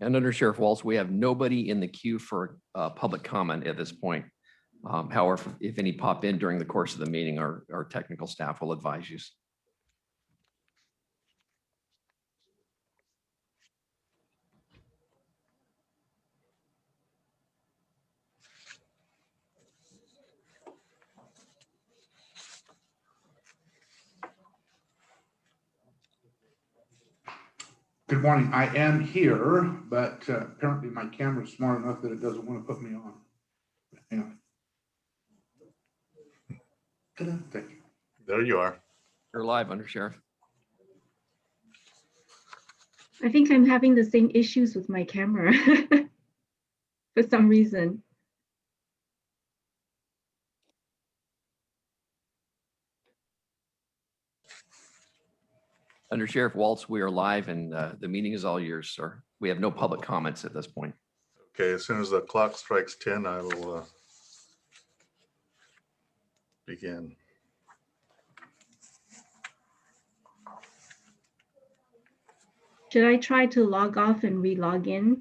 And under Sheriff Waltz, we have nobody in the queue for public comment at this point. However, if any pop in during the course of the meeting, our technical staff will advise you. Good morning. I am here, but apparently my camera is smart enough that it doesn't want to put me on. Hang on. Thank you. There you are. You're live, Under Sheriff. I think I'm having the same issues with my camera for some reason. Under Sheriff Waltz, we are live and the meeting is all yours, sir. We have no public comments at this point. Okay, as soon as the clock strikes 10, I will begin. Should I try to log off and re-log in?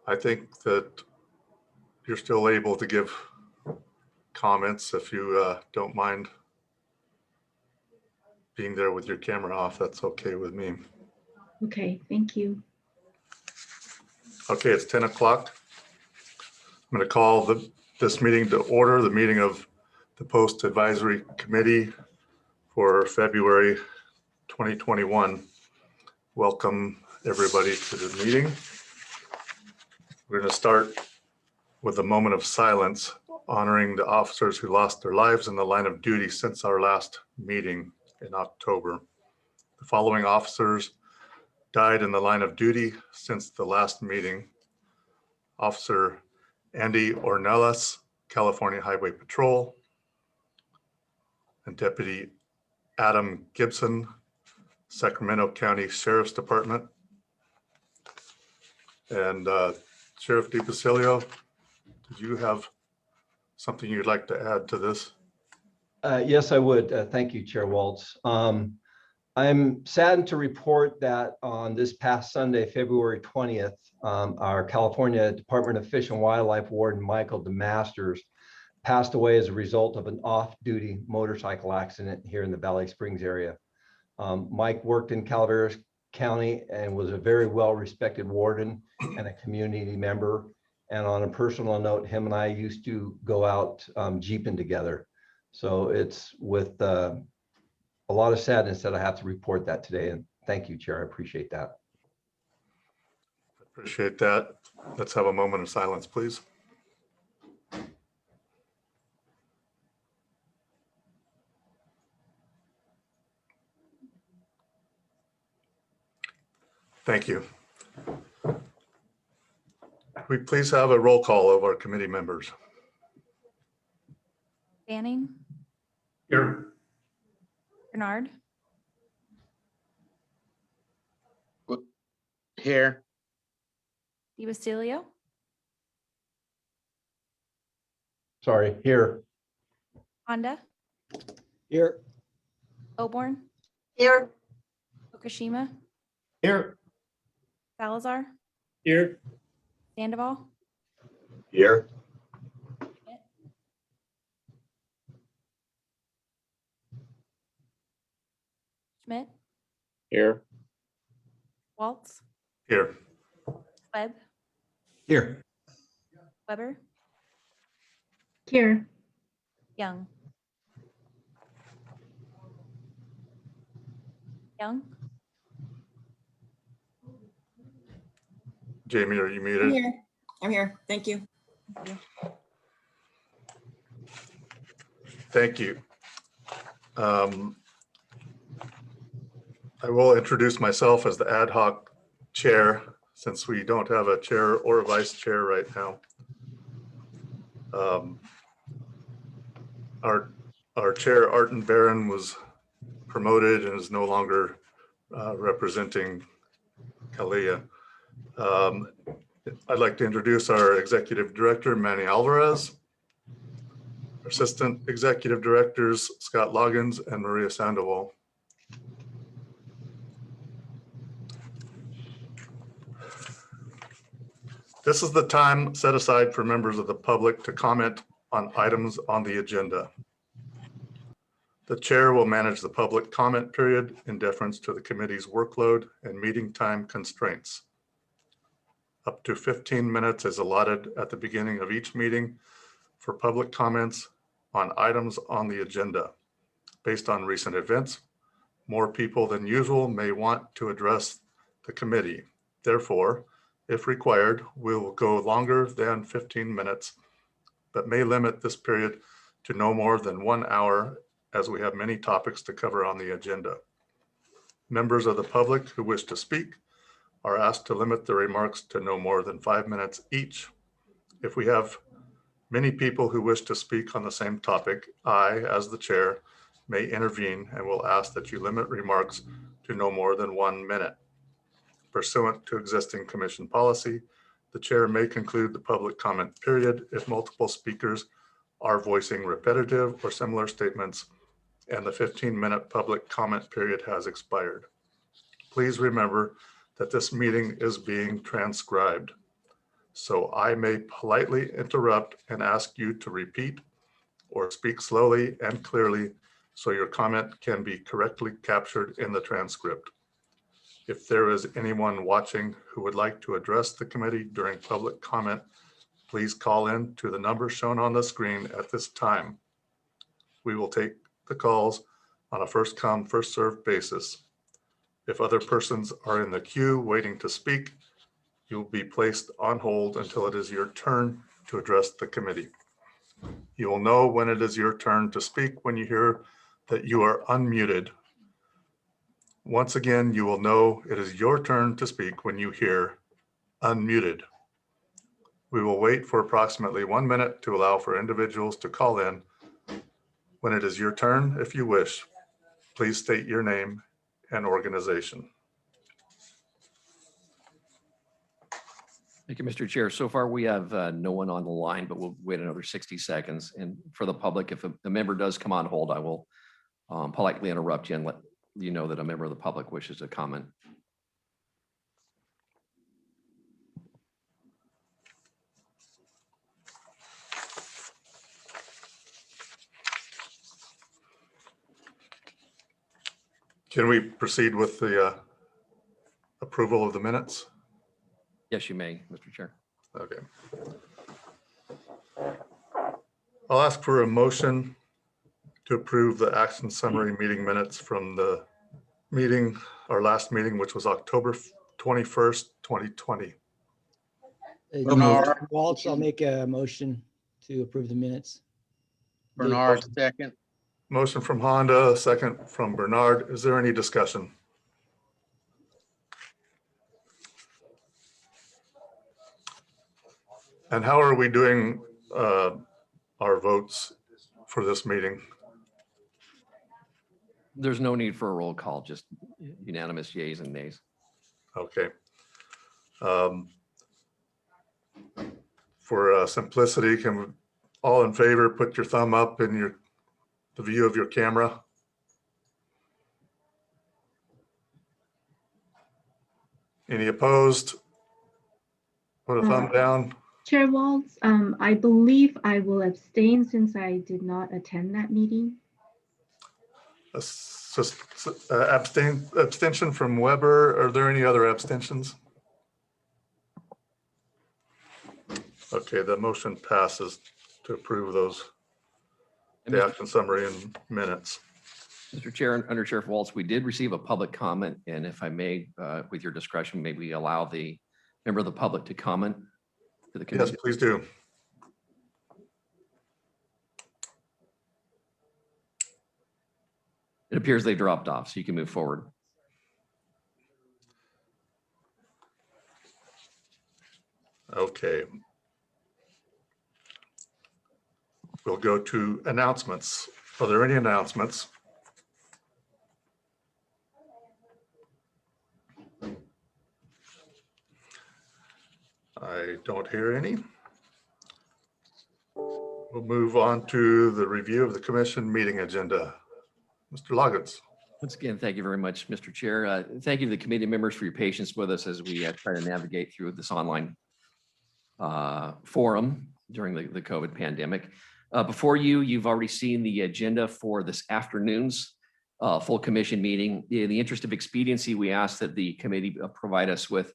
I think that you're still able to give comments if you don't mind being there with your camera off. That's okay with me. Okay, thank you. Okay, it's 10 o'clock. I'm going to call this meeting to order, the meeting of the Post Advisory Committee for February 2021. Welcome everybody to the meeting. We're going to start with a moment of silence, honoring the officers who lost their lives in the line of duty since our last meeting in October. The following officers died in the line of duty since the last meeting: Officer Andy Ornelas, California Highway Patrol, and Deputy Adam Gibson, Sacramento County Sheriff's Department. And Sheriff DeBasilio, did you have something you'd like to add to this? Yes, I would. Thank you, Chair Waltz. I'm saddened to report that on this past Sunday, February 20th, our California Department of Fish and Wildlife Warden, Michael DeMasters, passed away as a result of an off-duty motorcycle accident here in the Valley Springs area. Mike worked in Calaveras County and was a very well-respected warden and a community member. And on a personal note, him and I used to go out jeeping together. So it's with a lot of sadness that I have to report that today. And thank you, Chair. I appreciate that. Appreciate that. Let's have a moment of silence, please. Thank you. Could we please have a roll call of our committee members? Banning. Here. Bernard. Here. DeBasilio. Sorry, here. Honda. Here. Oborn. Here. Fukushima. Here. Salazar. Here. Sandoval. Here. Schmidt. Here. Waltz. Here. Webb. Here. Weber. Here. Young. Young. Jamie, are you I'm muted? here. I'm here. Thank you. Thank you. I will introduce myself as the ad hoc chair, since we don't have a chair or a vice chair right now. Our chair, Arten Barron, was promoted and is no longer representing Kalia. I'd like to introduce our executive director, Manny Alvarez, assistant executive directors, Scott Loggins and Maria Sandoval. This is the time set aside for members of the public to comment on items on the agenda. The chair will manage the public comment period in deference to the committee's workload and meeting time constraints. Up to 15 minutes is allotted at the beginning of each meeting for public comments on items on the agenda. Based on recent events, more people than usual may want to address the committee. Therefore, if required, we will go longer than 15 minutes, but may limit this period to no more than 1 hour, as we have many topics to cover on the agenda. Members of the public who wish to speak are asked to limit their remarks to no more than 5 minutes each. If we have many people who wish to speak on the same topic, I, as the chair, may intervene and will ask that you limit remarks to no more than 1 minute. Pursuant to existing commission policy, the chair may conclude the public comment period if multiple speakers are voicing repetitive or similar statements and the 15-minute public comment period has expired. Please remember that this meeting is being transcribed, so I may politely interrupt and ask you to repeat or speak slowly and clearly so your comment can be correctly captured in the transcript. If there is anyone watching who would like to address the committee during public comment, please call in to the number shown on the screen at this time. We will take the calls on a first come, first served basis. If other persons are in the queue waiting to speak, you will be placed on hold until it is your turn to address the committee. You will know when it is your turn to speak when you hear that you are unmuted. Once again, you will know it is your turn to speak when you hear unmuted. We will wait for approximately 1 minute to allow for individuals to call in. When it is your turn, if you wish, please state your name and organization. Thank you, Mr. Chair. So far, we have no one on the line, but we'll wait another 60 seconds. And for the public, if a member does come on hold, I will politely interrupt you and let you know that a member of the public wishes to comment. Can we proceed with the approval of the minutes? Yes, you may, Mr. Chair. Okay. I'll ask for a motion to approve the action summary meeting minutes from the meeting, our last meeting, which was October 21st, 2020. Bernard. Waltz, I'll make a motion to approve the minutes. Bernard, second. Motion from Honda, second from Bernard. Is there any discussion? And how are we doing our votes for this meeting? There's no need for a roll call, just unanimous yeas and nays. Okay. For simplicity, can we all in favor put your thumb up in the view of your camera? Any opposed? Put a thumb down. Chair Waltz, I believe I will abstain since I did not attend that meeting. Abstention from Weber. Are there any other abstentions? Okay, the motion passes to approve those, And the action summary and minutes. Mr. Chair, Under Sheriff Waltz, we did receive a public comment, and if I may, with your discretion, may we allow the member of the public to comment to the committee? Yes, please do. It appears they dropped off, so you can move forward. Okay. We'll go to announcements. Are there any announcements? I don't hear any. We'll move on to the review of the commission meeting agenda. Mr. Loggins. Once again, thank you very much, Mr. Chair. Thank you to the committee members for your patience with us as we try to navigate through this online forum during the COVID pandemic. Before you, you've already seen the agenda for this afternoon's full commission meeting. In the interest of expediency, we asked that the committee provide us with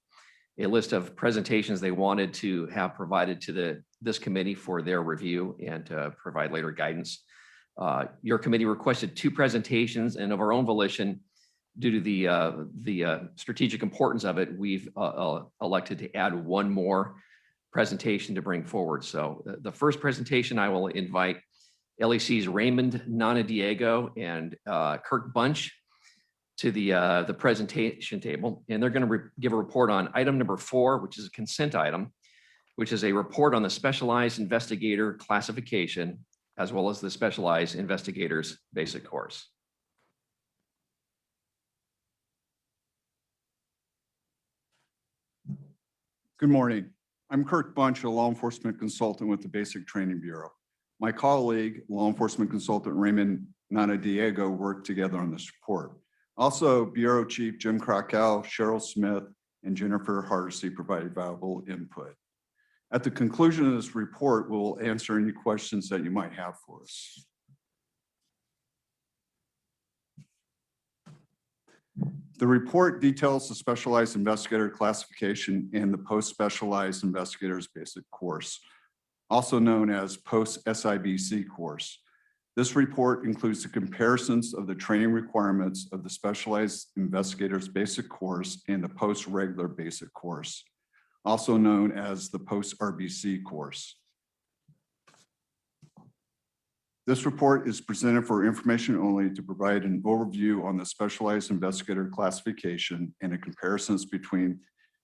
a list of presentations they wanted to have provided to this committee for their review and to provide later guidance. Your committee requested 2 presentations, and of our own volition, due to the strategic importance of it, we've elected to add 1 more presentation to bring forward. So the first presentation, I will invite LEC's Raymond Nanadiego and Kirk Bunch to the presentation table, and they're going to give a report on item number 4, which is a consent item, which is a report on the specialized investigator classification, as well as the specialized investigators basic course. Good morning. I'm Kirk Bunch, a law enforcement consultant with the Basic Training Bureau. My colleague, law enforcement consultant Raymond Nanadiego, worked together on this report. Also, Bureau Chief Jim Krakow, Cheryl Smith, and Jennifer Hardesty provided valuable input. At the conclusion of this report, we'll answer any questions that you might have for us. The report details the specialized investigator classification and the post-specialized investigators basic course, also known as post-SIBC course. This report includes the comparisons of the training requirements of the specialized investigators basic course and the post-regular basic course, also known as the post-RBC course. This report is presented for information only to provide an overview on the specialized investigator classification and the comparisons between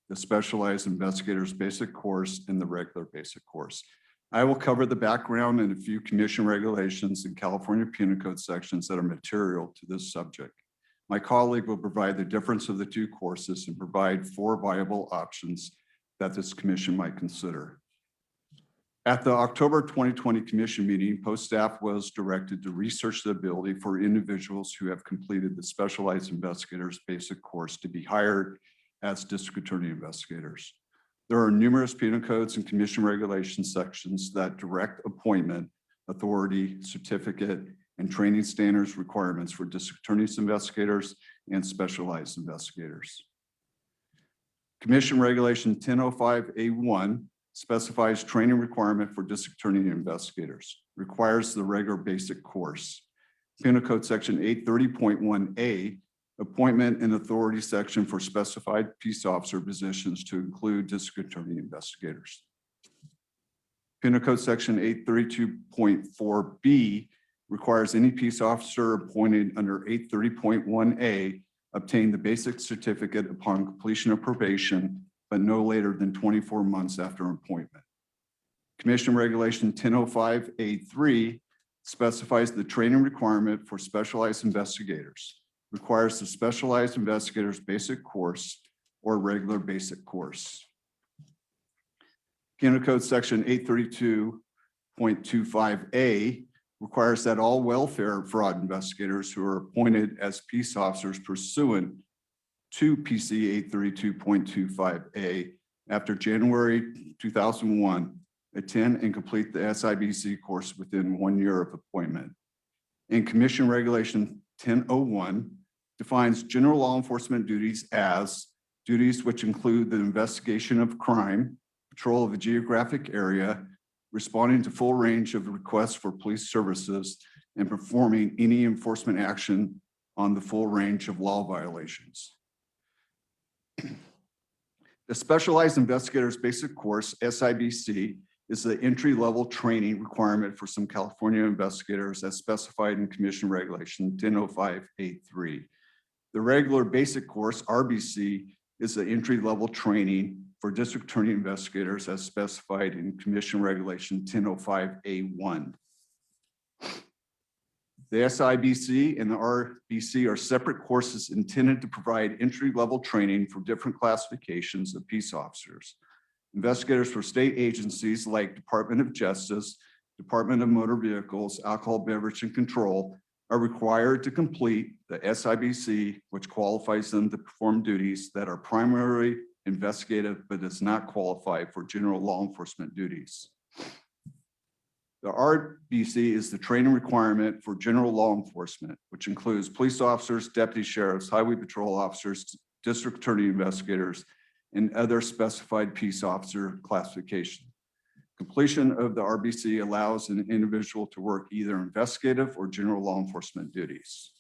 the specialized investigators basic course and the regular basic course. I will cover the background and a few commission regulations and California Penal Code sections that are material to this subject. My colleague will provide the difference of the 2 courses and provide 4 viable options that this commission might consider. At the October 2020 commission meeting, post staff was directed to research the ability for individuals who have completed the specialized investigators basic course to be hired as district attorney investigators. There are numerous penal codes and commission regulation sections that direct appointment, authority, certificate, and training standards requirements for district attorneys investigators and specialized investigators. Commission Regulation 1005A1 specifies training requirement for district attorney investigators, requires the regular basic course. Penal Code Section 830.1A, appointment and authority section for specified peace officer positions to include district attorney investigators. Penal Code Section 832.4B requires any peace officer appointed under 830.1A obtain the basic certificate upon completion of probation, but no later than 24 months after appointment. Commission Regulation 1005A3 specifies the training requirement for specialized investigators, requires the specialized investigators basic course or regular basic course. Penal Code Section 832.25A requires that all welfare fraud investigators who are appointed as peace officers pursuant to PC 832.25A after January 2001 attend and complete the SIBC course within 1 year of appointment. And Commission Regulation 1001 defines general law enforcement duties as duties which include the investigation of crime, patrol of a geographic area, responding to full range of requests for police services, and performing any enforcement action on the full range of law violations. The Specialized Investigators Basic Course, SIBC, is the entry-level training requirement for some California investigators as specified in Commission Regulation 1005A3. The regular basic course, RBC, is the entry-level training for district attorney investigators as specified in Commission Regulation 1005A1. The SIBC and the RBC are separate courses intended to provide entry-level training for different classifications of peace officers. Investigators for state agencies like Department of Justice, Department of Motor Vehicles, Alcohol, Beverage, and Control are required to complete the SIBC, which qualifies them to perform duties that are primarily investigative, but does not qualify for general law enforcement duties. The RBC is the training requirement for general law enforcement, which includes police officers, deputy sheriffs, highway patrol officers, district attorney investigators, and other specified peace officer classification. Completion of the RBC allows an individual to work either investigative or general law enforcement duties.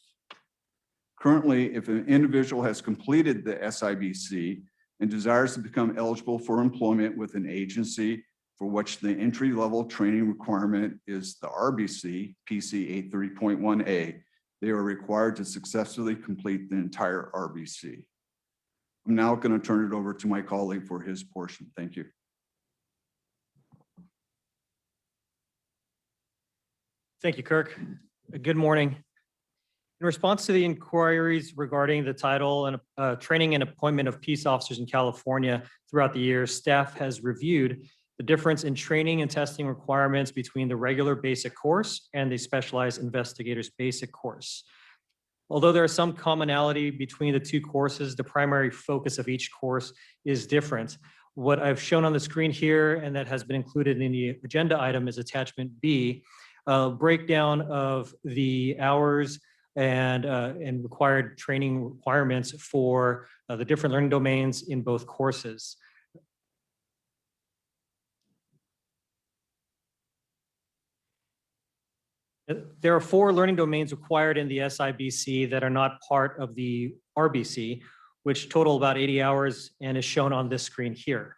Currently, if an individual has completed the SIBC and desires to become eligible for employment with an agency for which the entry-level training requirement is the RBC, PC 830.1A, they are required to successfully complete the entire RBC. I'm now going to turn it over to my colleague for his portion. Thank you. Thank you, Kirk. Good morning. In response to the inquiries regarding the title and training and appointment of peace officers in California throughout the years, staff has reviewed the difference in training and testing requirements between the regular basic course and the specialized investigators basic course. Although there is some commonality between the two courses, the primary focus of each course is different. What I've shown on the screen here and that has been included in the agenda item is attachment B, a breakdown of the hours and required training requirements for the different learning domains in both courses. There are 4 learning domains required in the SIBC that are not part of the RBC, which total about 80 hours and is shown on this screen here.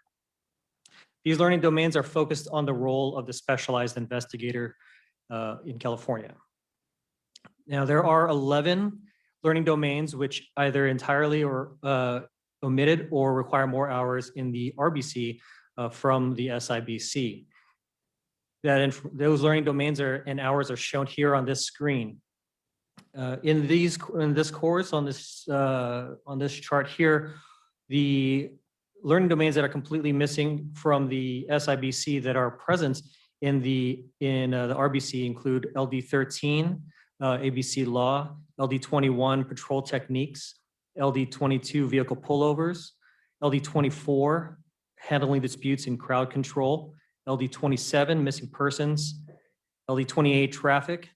These learning domains are focused on the role of the specialized investigator in California. Now, there are 11 learning domains which either entirely or omitted or require more hours in the RBC from the SIBC. Those learning domains and hours are shown here on this screen. In this course, on this chart here, the learning domains that are completely missing from the SIBC that are present in the RBC include LD 13, ABC law, LD 21 patrol techniques, LD 22 vehicle pullovers, LD 24 handling disputes in crowd control, LD 27 missing persons, LD 28 traffic,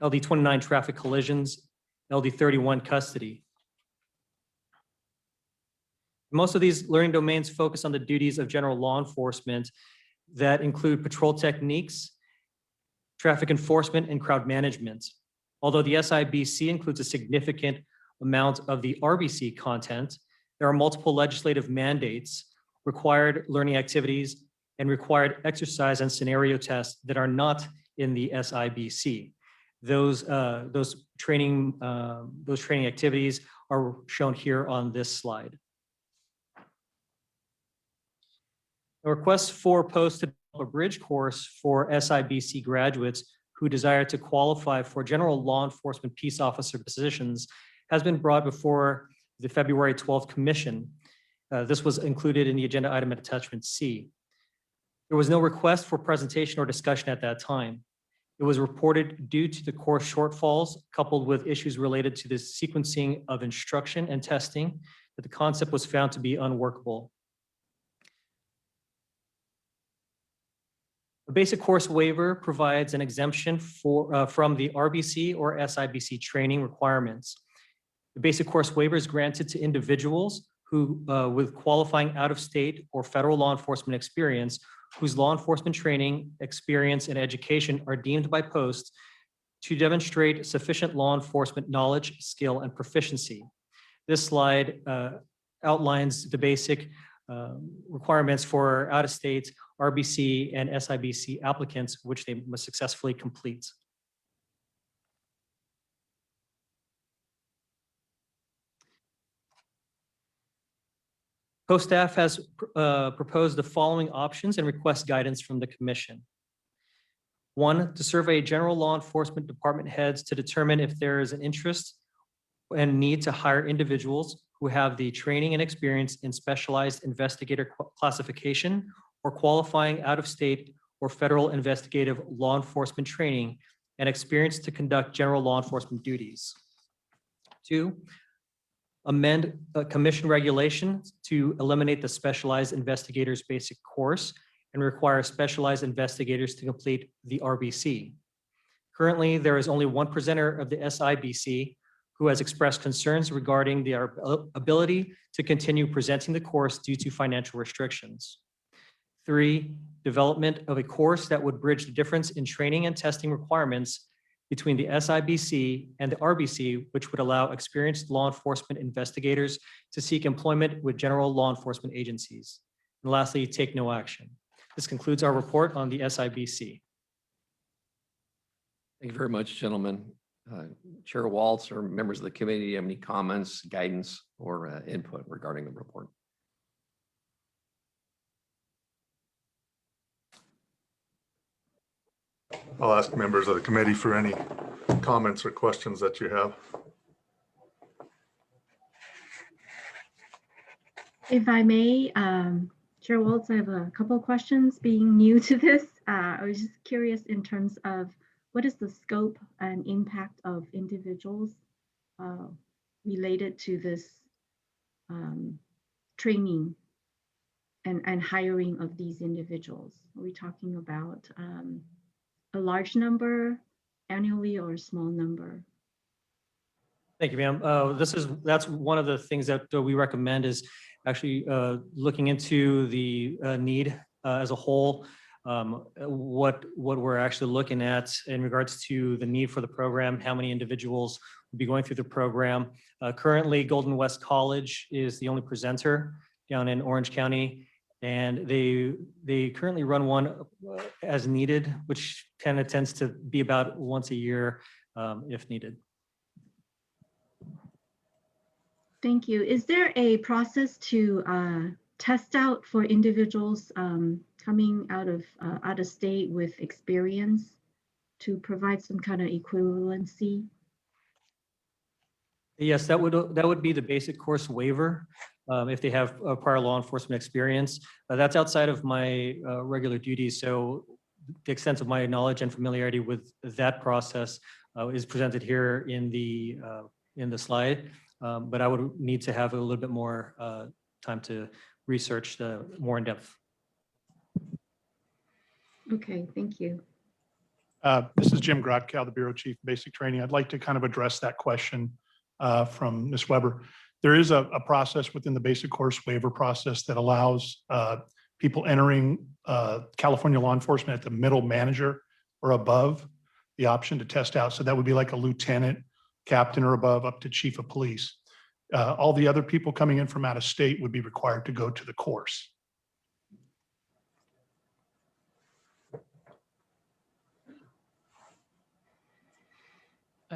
LD 29 traffic collisions, LD 31 custody. Most of these learning domains focus on the duties of general law enforcement that include patrol techniques, traffic enforcement, and crowd management. Although the SIBC includes a significant amount of the RBC content, there are multiple legislative mandates, required learning activities, and required exercise and scenario tests that are not in the SIBC. Those training activities are shown here on this slide. A request for post to develop a bridge course for SIBC graduates who desire to qualify for general law enforcement peace officer positions has been brought before the February 12th commission. This was included in the agenda item at attachment C. There was no request for presentation or discussion at that time. It was reported due to the course shortfalls coupled with issues related to the sequencing of instruction and testing that the concept was found to be unworkable. A basic course waiver provides an exemption from the RBC or SIBC training requirements. The basic course waiver is granted to individuals who, with qualifying out-of-state or federal law enforcement experience, whose law enforcement training, experience, and education are deemed by post to demonstrate sufficient law enforcement knowledge, skill, and proficiency. This slide outlines the basic requirements for out-of-state RBC and SIBC applicants, which they must successfully complete. Post staff has proposed the following options and request guidance from the commission. 1, to survey general law enforcement department heads to determine if there is an interest and need to hire individuals who have the training and experience in specialized investigator classification or qualifying out-of-state or federal investigative law enforcement training and experience to conduct general law enforcement duties. 2, amend a commission regulation to eliminate the specialized investigators basic course and require specialized investigators to complete the RBC. Currently, there is only one presenter of the SIBC who has expressed concerns regarding their ability to continue presenting the course due to financial restrictions. 3, development of a course that would bridge the difference in training and testing requirements between the SIBC and the RBC, which would allow experienced law enforcement investigators to seek employment with general law enforcement agencies. And lastly, take no action. This concludes our report on the SIBC. Thank you very much, gentlemen. Chair Waltz or members of the committee, have any comments, guidance, or input regarding the report? I'll ask members of the committee for any comments or questions that you have. If I may, Chair Waltz, I have a couple of questions being new to this. I was just curious in terms of what is the scope and impact of individuals related to this training and hiring of these individuals? Are we talking about a large number annually or a small number? Thank you, ma'am. That's one of the things that we recommend is actually looking into the need as a whole. What we're actually looking at in regards to the need for the program, how many individuals will be going through the program. Currently, Golden West College is the only presenter down in Orange County, and they currently run one as needed, which kind of tends to be about once a year if needed. Thank you. Is there a process to test out for individuals coming out of state with experience to provide some kind of equivalency? Yes, that would be the basic course waiver if they have prior law enforcement experience. That's outside of my regular duties. So the extent of my knowledge and familiarity with that process is presented here in the slide. But I would need to have a little bit more time to research more in depth. Okay, thank you. This is Jim Grotkow, the Bureau Chief of Basic Training. I'd like to kind of address that question from Ms. Weber. There is a process within the basic course waiver process that allows people entering California law enforcement at the middle manager or above the option to test out. So that would be like a lieutenant, captain or above, up to chief of police. All the other people coming in from out of state would be required to go to the course.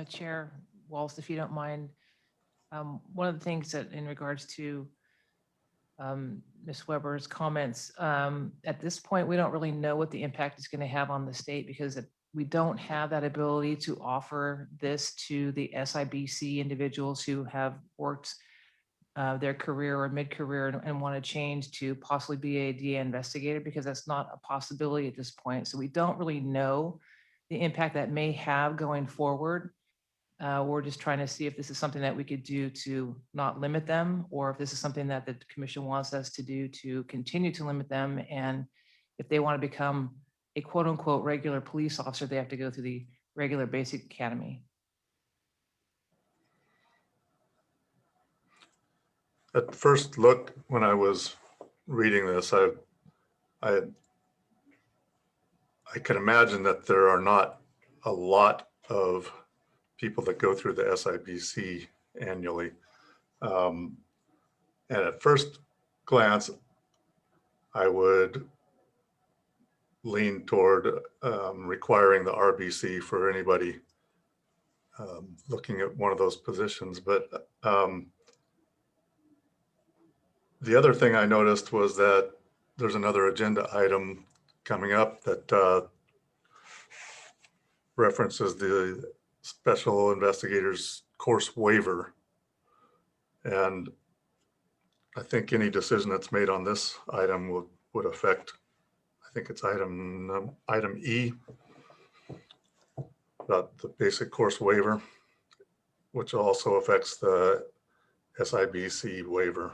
Chair Waltz, if you don't mind, one of the things that in regards to Ms. Weber's comments, at this point, we don't really know what the impact is going to have on the state because we don't have that ability to offer this to the SIBC individuals who have worked their career or mid-career and want to change to possibly be a DA investigator because that's not a possibility at this point. So we don't really know the impact that may have going forward. We're just trying to see if this is something that we could do to not limit them, or if this is something that the commission wants us to do to continue to limit them. And if they want to become a quote unquote regular police officer, they have to go through the regular basic academy. At first look, when I was reading this, I can imagine that there are not a lot of people that go through the SIBC annually. And at first glance, I would lean toward requiring the RBC for anybody looking at one of those positions. But the other thing I noticed was that there's another agenda item coming up that references the Special Investigators Course Waiver. And I think any decision that's made on this item would affect, I think it's item E, about the basic course waiver, which also affects the SIBC waiver?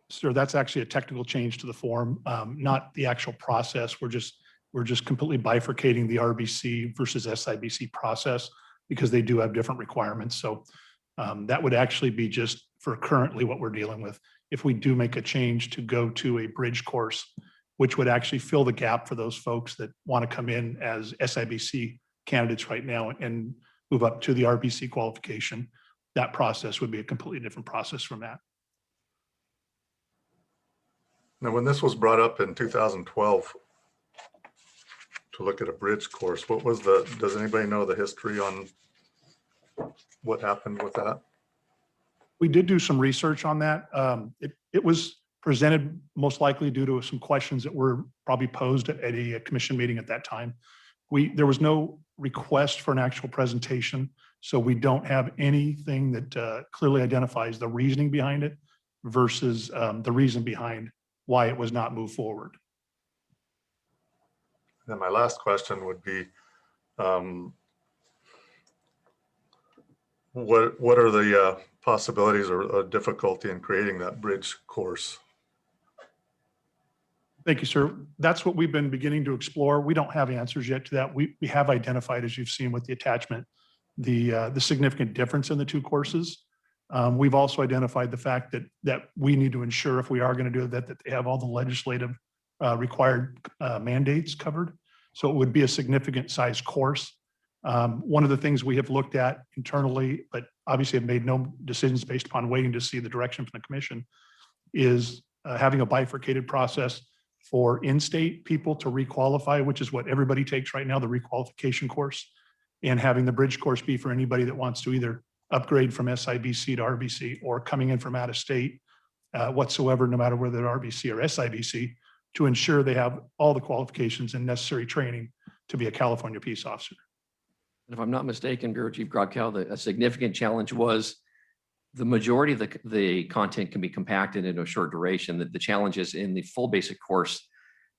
Sir, that's actually a technical change to the form, not the actual process. We're just completely bifurcating the RBC versus SIBC process because they do have different requirements. So that would actually be just for currently what we're dealing with. If we do make a change to go to a bridge course, which would actually fill the gap for those folks that want to come in as SIBC candidates right now and move up to the RBC qualification, that process would be a completely different process from that. Now, when this was brought up in 2012 to look at a bridge course, what was does anybody know the history on what happened with that? We did do some research on that. It was presented most likely due to some questions that were probably posed at a commission meeting at that time. There was no request for an actual presentation, so we don't have anything that clearly identifies the reasoning behind it versus the reason behind why it was not moved forward. Then my last question would be, what are the possibilities or difficulty in creating that bridge course? Thank you, sir. That's what we've been beginning to explore. We don't have answers yet to that. We have identified, as you've seen with the attachment, the significant difference in the two courses. We've also identified the fact that we need to ensure, if we are going to do that they have all the legislative required mandates covered. So it would be a significant size course. One of the things we have looked at internally, but obviously have made no decisions based upon waiting to see the direction from the commission, is having a bifurcated process for in-state people to requalify, which is what everybody takes right now, the requalification course, and having the bridge course be for anybody that wants to either upgrade from SIBC to RBC or coming in from out of state whatsoever, no matter whether they're RBC or SIBC, to ensure they have all the qualifications and necessary training to be a California peace officer. If I'm not mistaken, Bureau Chief Grodkow, a significant challenge was the majority of the content can be compacted into a short duration. The challenge is in the full basic course,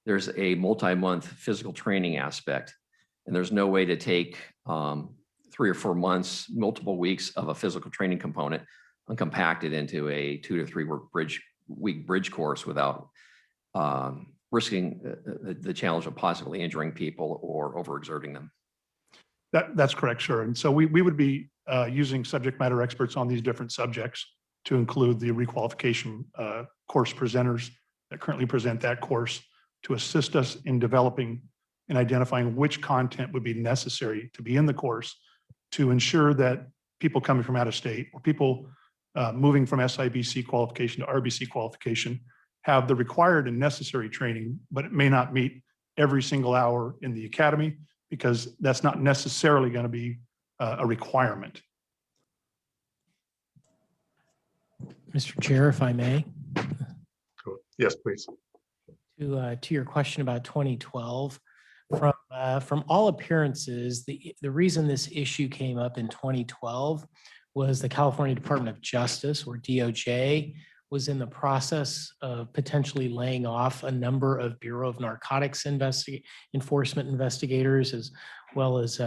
there's a multi-month physical training aspect, and there's no way to take 3 or 4 months, multiple weeks of a physical training component and compact it into a 2 to 3 week bridge course without risking the challenge of possibly injuring people or overexerting them. That's correct, sir. And so we would be using subject matter experts on these different subjects to include the requalification course presenters that currently present that course to assist us in developing and identifying which content would be necessary to be in the course to ensure that people coming from out of state or people moving from SIBC qualification to RBC qualification have the required and necessary training, but it may not meet every single hour in the academy because that's not necessarily going to be a requirement. Mr. Chair, if I may. Yes, please. To your question about 2012, from all appearances, the reason this issue came up in 2012 was the California Department of Justice, or DOJ, was in the process of potentially laying off a number of Bureau of Narcotics enforcement investigators, as well as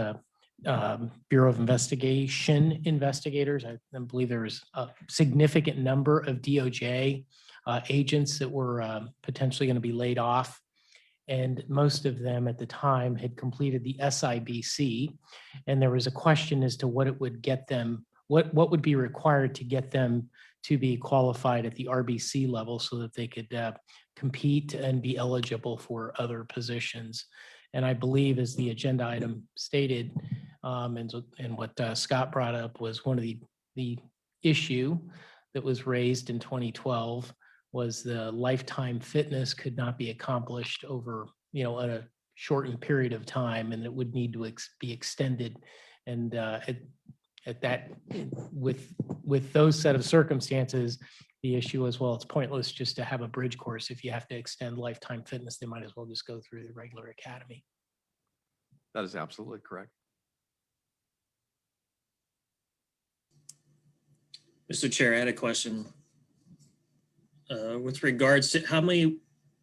Bureau of Investigation investigators. I believe there was a significant number of DOJ agents that were potentially going to be laid off. And most of them at the time had completed the SIBC. And there was a question as to what it would get them, what would be required to get them to be qualified at the RBC level so that they could compete and be eligible for other positions. And I believe, as the agenda item stated, and what Scott brought up, was one of the issue that was raised in 2012 was the lifetime fitness could not be accomplished over, at a shortened period of time, and it would need to be extended. And at that, with those set of circumstances, the issue is, well, it's pointless just to have a bridge course. If you have to extend lifetime fitness, they might as well just go through the regular academy. That is absolutely correct. Mr. Chair, I had a question. With regards to how many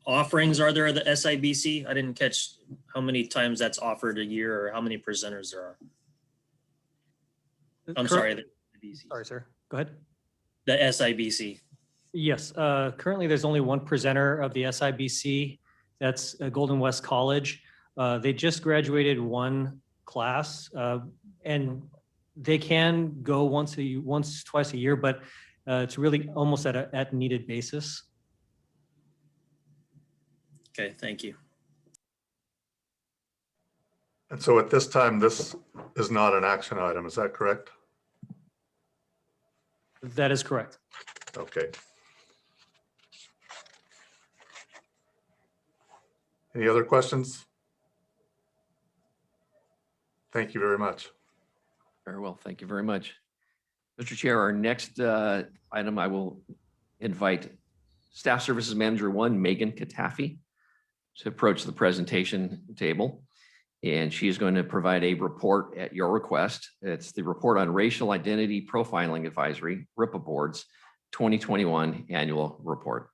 offerings are there of the SIBC? I didn't catch how many times that's offered a year or how many presenters there are. I'm sorry. Sorry, sir. Go ahead. The SIBC. Yes, currently there's only one presenter of the SIBC. That's Golden West College. They just graduated one class, and they can go once, twice a year, but it's really almost at needed basis. Okay, thank you. And so at this time, this is not an action item, is that correct? That is correct. Okay. Any other questions? Thank you very much. Very well, thank you very much. Mr. Chair, our next item, I will invite Staff Services Manager 1, Megan Katafi, to approach the presentation table. And she is going to provide a report at your request. It's the report on Racial Identity Profiling Advisory, RIPA Board's 2021 Annual Report.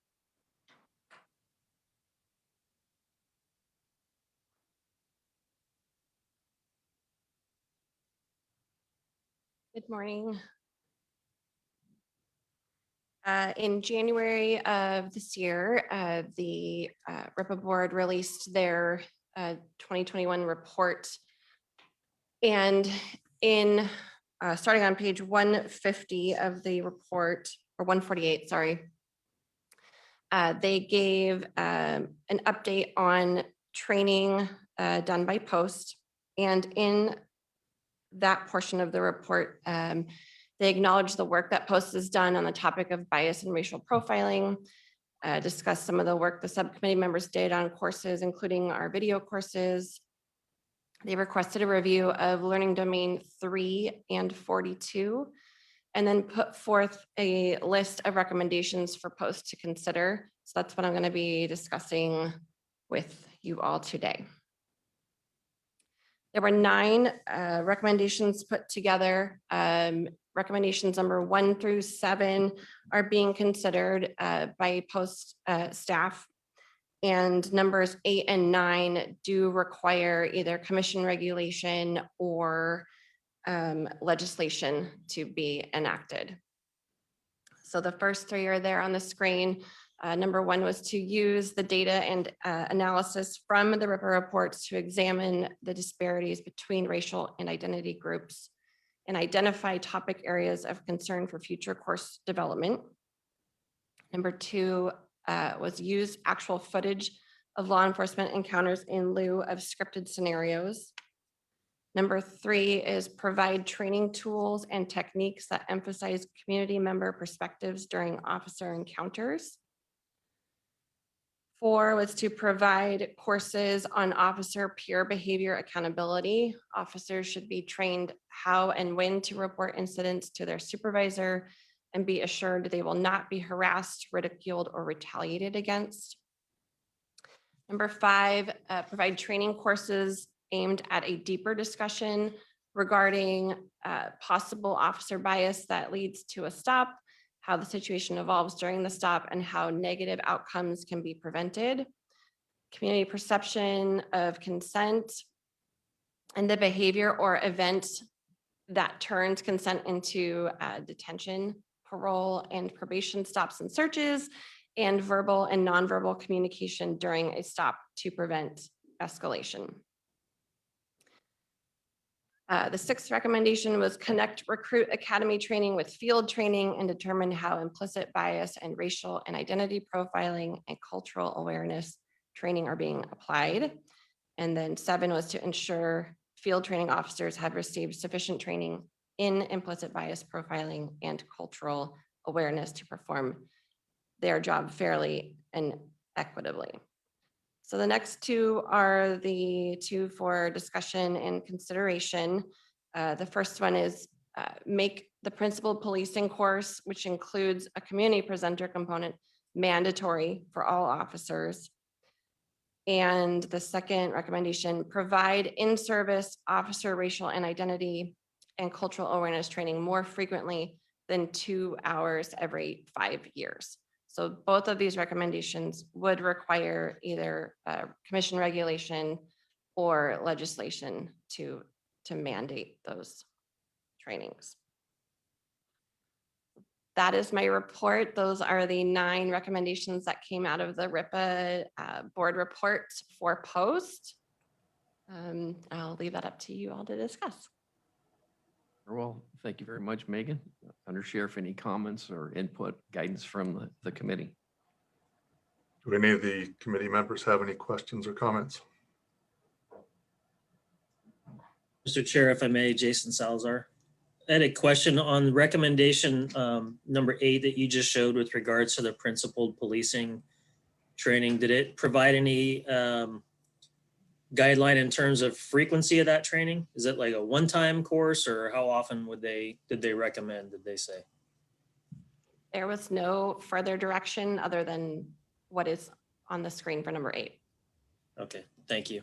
Good morning. In January of this year, the RIPA board released their 2021 report. And in starting on page 150 of the report, or 148, sorry, they gave an update on training done by Post. And in that portion of the report, they acknowledge the work that Post has done on the topic of bias and racial profiling, discuss some of the work the subcommittee members did on courses, including our video courses. They requested a review of learning domain 3 and 42, and then put forth a list of recommendations for Post to consider. So that's what I'm going to be discussing with you all today. There were 9 recommendations put together. Recommendations number 1 through 7 are being considered by Post staff, and numbers 8 and 9 do require either commission regulation or legislation to be enacted. So the first 3 are there on the screen. Number 1 was to use the data and analysis from the RIPA reports to examine the disparities between racial and identity groups and identify topic areas of concern for future course development. Number 2 was use actual footage of law enforcement encounters in lieu of scripted scenarios. Number 3 is provide training tools and techniques that emphasize community member perspectives during officer encounters. 4 was to provide courses on officer peer behavior accountability. Officers should be trained how and when to report incidents to their supervisor and be assured they will not be harassed, ridiculed, or retaliated against. Number 5, provide training courses aimed at a deeper discussion regarding possible officer bias that leads to a stop, how the situation evolves during the stop, and how negative outcomes can be prevented. Community perception of consent and the behavior or event that turns consent into detention, parole, and probation stops and searches, and verbal and nonverbal communication during a stop to prevent escalation. The 6th recommendation was connect recruit academy training with field training and determine how implicit bias and racial and identity profiling and cultural awareness training are being applied. And then 7 was to ensure field training officers have received sufficient training in implicit bias profiling and cultural awareness to perform their job fairly and equitably. So the next 2 are the 2 for discussion and consideration. The first one is make the principal policing course, which includes a community presenter component, mandatory for all officers. And the second recommendation, provide in-service officer racial and identity and cultural awareness training more frequently than 2 hours every 5 years. So both of these recommendations would require either commission regulation or legislation to mandate those trainings. That is my report. Those are the 9 recommendations that came out of the RIPA board report for post. I'll leave that up to you all to discuss. Well, thank you very much, Megan. Undersheriff, any comments or input, guidance from the committee? Do any of the committee members have any questions or comments? Mr. Chair, if I may, Jason Salazar. I had a question on recommendation number 8 that you just showed with regards to the principled policing training. Did it provide any guideline in terms of frequency of that training? Is it like a one-time course, or how often did they recommend, did they say? There was no further direction other than what is on the screen for number 8. Okay, thank you.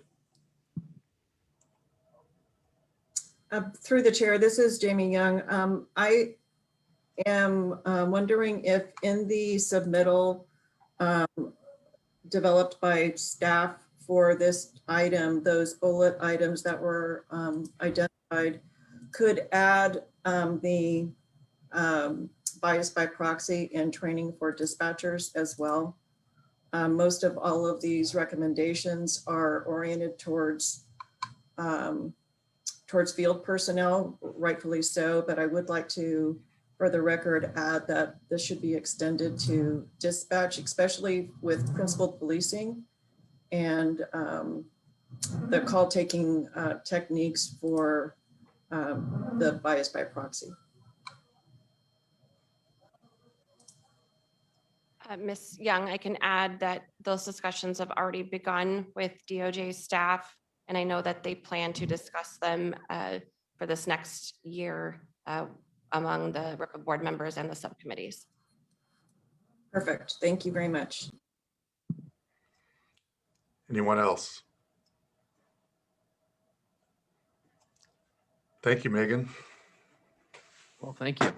Through the chair, this is Jamie Young. I am wondering if in the submittal developed by staff for this item, those bullet items that were identified could add the bias by proxy and training for dispatchers as well. Most of all of these recommendations are oriented towards field personnel, rightfully so, but I would like to, for the record, add that this should be extended to dispatch, especially with principled policing and the call taking techniques for the bias by proxy. Ms. Young, I can add that those discussions have already begun with DOJ staff, and I know that they plan to discuss them for this next year among the RIPA board members and the subcommittees. Perfect. Thank you very much. Anyone else? Thank you, Megan. Well, thank you.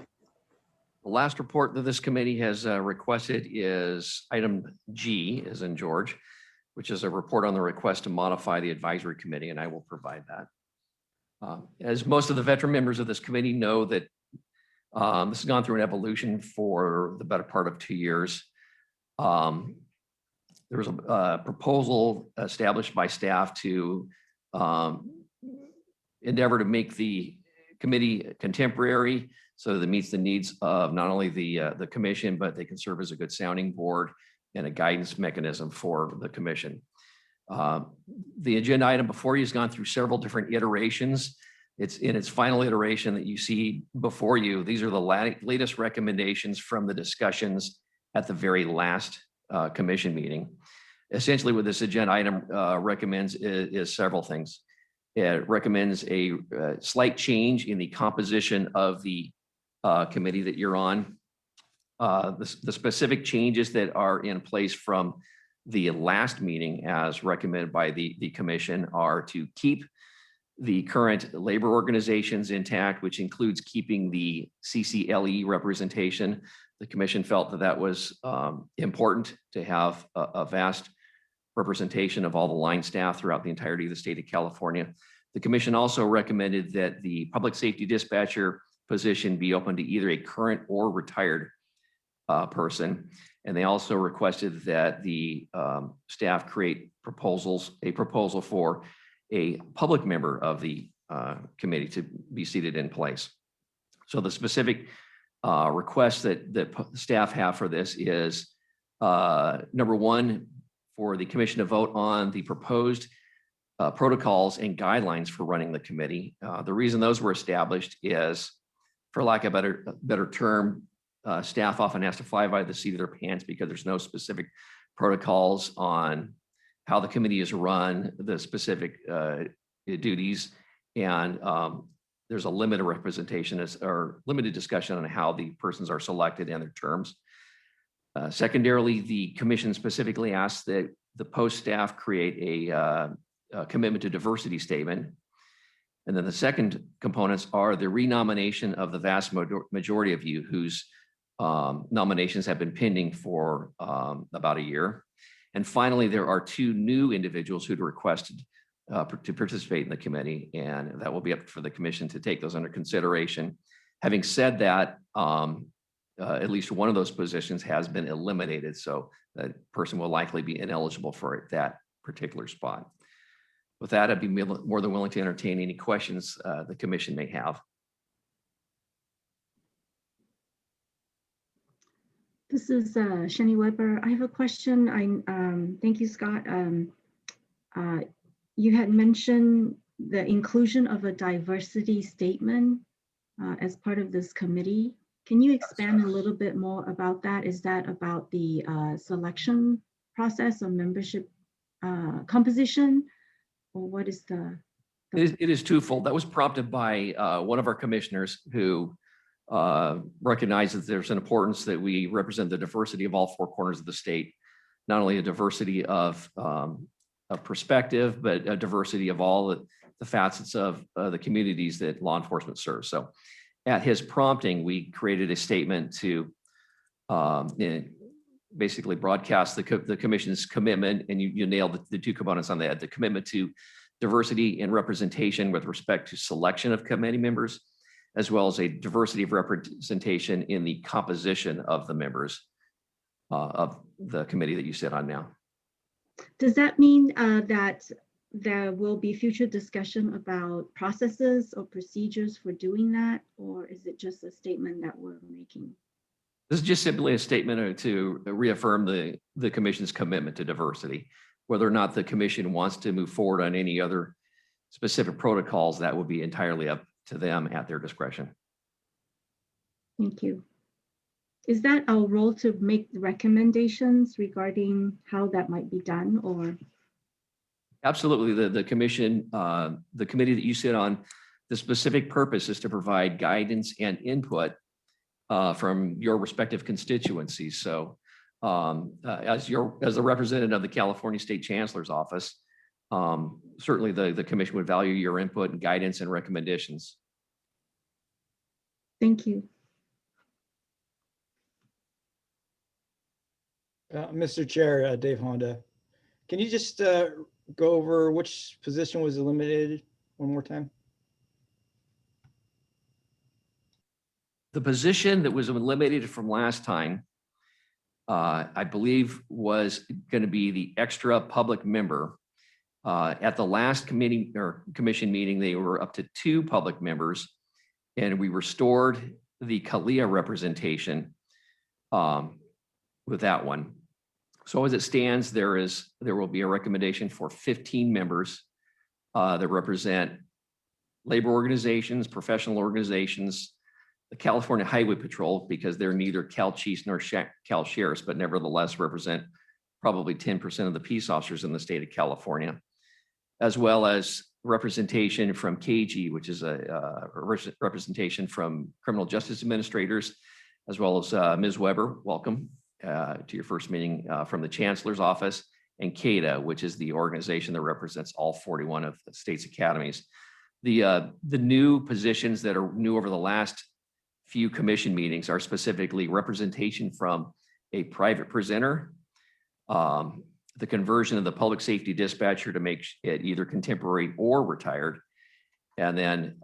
The last report that this committee has requested is item G, as in George, which is a report on the request to modify the advisory committee, and I will provide that. As most of the veteran members of this committee know, that this has gone through an evolution for the better part of 2 years. There was a proposal established by staff to endeavor to make the committee contemporary so that it meets the needs of not only the commission, but they can serve as a good sounding board and a guidance mechanism for the commission. The agenda item before you has gone through several different iterations. It's in its final iteration that you see before you. These are the latest recommendations from the discussions at the very last commission meeting. Essentially, what this agenda item recommends is several things. It recommends a slight change in the composition of the committee that you're on. The specific changes that are in place from the last meeting as recommended by the commission are to keep the current labor organizations intact, which includes keeping the CCLE representation. The commission felt that that was important to have a vast representation of all the line staff throughout the entirety of the state of California. The commission also recommended that the public safety dispatcher position be open to either a current or retired person. And they also requested that the staff create a proposal for a public member of the committee to be seated in place. So the specific requests that staff have for this is number one, for the commission to vote on the proposed protocols and guidelines for running the committee. The reason those were established is, for lack of a better term, staff often has to fly by the seat of their pants because there's no specific protocols on how the committee is run, the specific duties, and there's a limited representation or limited discussion on how the persons are selected and their terms. Secondarily, the commission specifically asked that the post staff create a commitment to diversity statement. And then the second components are the renomination of the vast majority of you whose nominations have been pending for about a year. And finally, there are 2 new individuals who'd requested to participate in the committee, and that will be up for the commission to take those under consideration. Having said that, at least one of those positions has been eliminated. So that person will likely be ineligible for that particular spot. With that, I'd be more than willing to entertain any questions the commission may have. This is Shani Weber. I have a question. Thank you, Scott. You had mentioned the inclusion of a diversity statement as part of this committee. Can you expand a little bit more about that? Is that about the selection process or membership composition? Or what is the? It is twofold. That was prompted by one of our commissioners who recognizes there's an importance that we represent the diversity of all four corners of the state, not only a diversity of perspective, but a diversity of all the facets of the communities that law enforcement serves. So at his prompting, we created a statement to basically broadcast the commission's commitment, and you nailed the two components on that: the commitment to diversity and representation with respect to selection of committee members, as well as a diversity of representation in the composition of the members of the committee that you sit on now. Does that mean that there will be future discussion about processes or procedures for doing that, or is it just a statement that we're making? This is just simply a statement to reaffirm the commission's commitment to diversity. Whether or not the commission wants to move forward on any other specific protocols, that will be entirely up to them at their discretion. Thank you. Is that our role to make recommendations regarding how that might be done, or? Absolutely. The commission, the committee that you sit on, the specific purpose is to provide guidance and input from your respective constituencies. So as the representative of the California State Chancellor's Office, certainly the commission would value your input and guidance and recommendations. Thank you. Mr. Chair, Dave Honda, can you just go over which position was eliminated one more time? The position that was eliminated from last time, I believe, was going to be the extra public member. At the last committee or commission meeting, they were up to 2 public members, and we restored the CALEA representation with that one. So as it stands, there will be a recommendation for 15 members that represent labor organizations, professional organizations, the California Highway Patrol, because they're neither Cal Chiefs nor Cal Sheriffs, but nevertheless represent probably 10% of the peace officers in the state of California, as well as representation from KG, which is a representation from criminal justice administrators, as well as Ms. Weber, welcome to your first meeting, from the Chancellor's Office, and CADA, which is the organization that represents all 41 of the state's academies. The new positions that are new over the last few commission meetings are specifically representation from a private presenter, the conversion of the public safety dispatcher to make it either contemporary or retired. And then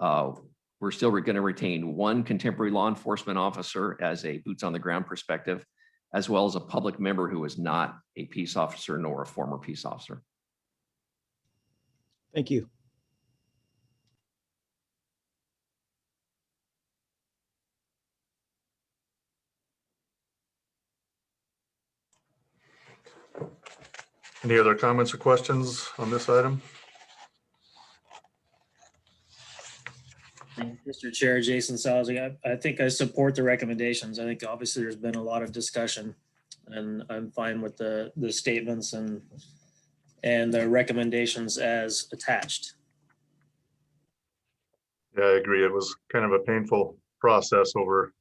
we're still going to retain 1 contemporary law enforcement officer as a boots on the ground perspective, as well as a public member who is not a peace officer nor a former peace officer. Thank you. Any other comments or questions on this item? Mr. Chair, Jason Salzi, I think I support the recommendations. I think obviously there's been a lot of discussion, and I'm fine with the statements and the recommendations as attached. Yeah, I agree. It was kind of a painful process over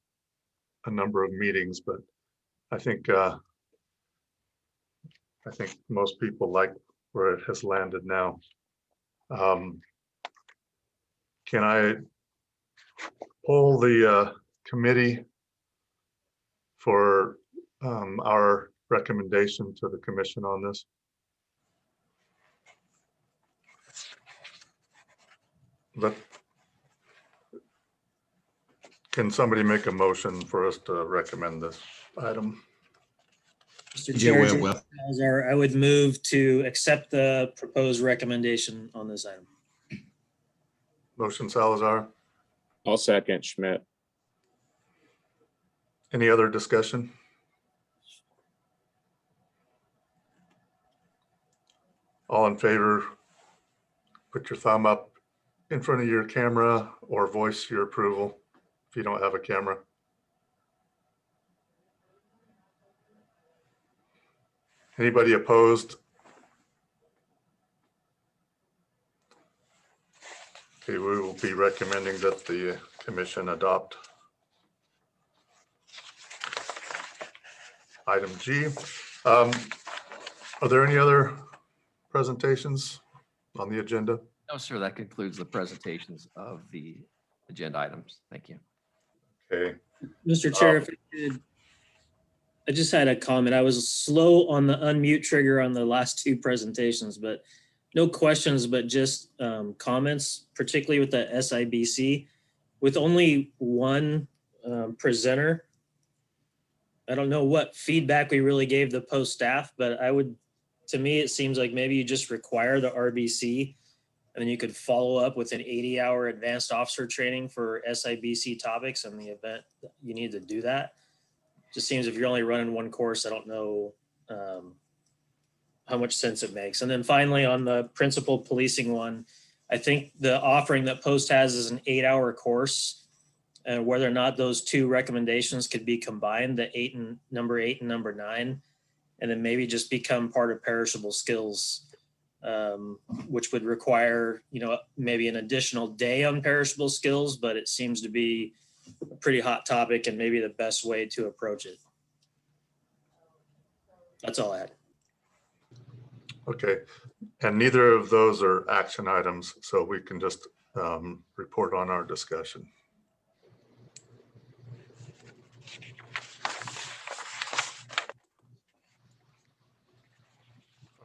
a number of meetings, but I think most people like where it has landed now. Can I poll the committee for our recommendation to the commission on this? Can somebody make a motion for us to recommend this item? Mr. Yeah, Chair, well, Jason well. Salazar, I would move to accept the proposed recommendation on this item. Motion Salazar. I'll second Schmidt. Any other discussion? All in favor, put your thumb up in front of your camera or voice your approval if you don't have a camera. Anybody opposed? Okay, we will be recommending that the commission adopt item G. Are there any other presentations on the agenda? No, sir, that concludes the presentations of the agenda items. Thank you. Okay. Mr. Chair, if I could, I just had a comment. I was slow on the unmute trigger on the last two presentations, but no questions, but just comments, particularly with the SIBC. With only one presenter, I don't know what feedback we really gave the post staff, but to me, it seems like maybe you just require the RBC and then you could follow up with an 80-hour advanced officer training for SIBC topics in the event that you need to do that. Just seems if you're only running one course, I don't know how much sense it makes. And then finally, on the principal policing one, I think the offering that Post has is an 8-hour course, and whether or not those two recommendations could be combined, number 8 and number 9, and then maybe just become part of perishable skills, which would require, maybe an additional day on perishable skills, but it seems to be a pretty hot topic and maybe the best way to approach it. That's all I had. Okay, and neither of those are action items, so we can just report on our discussion.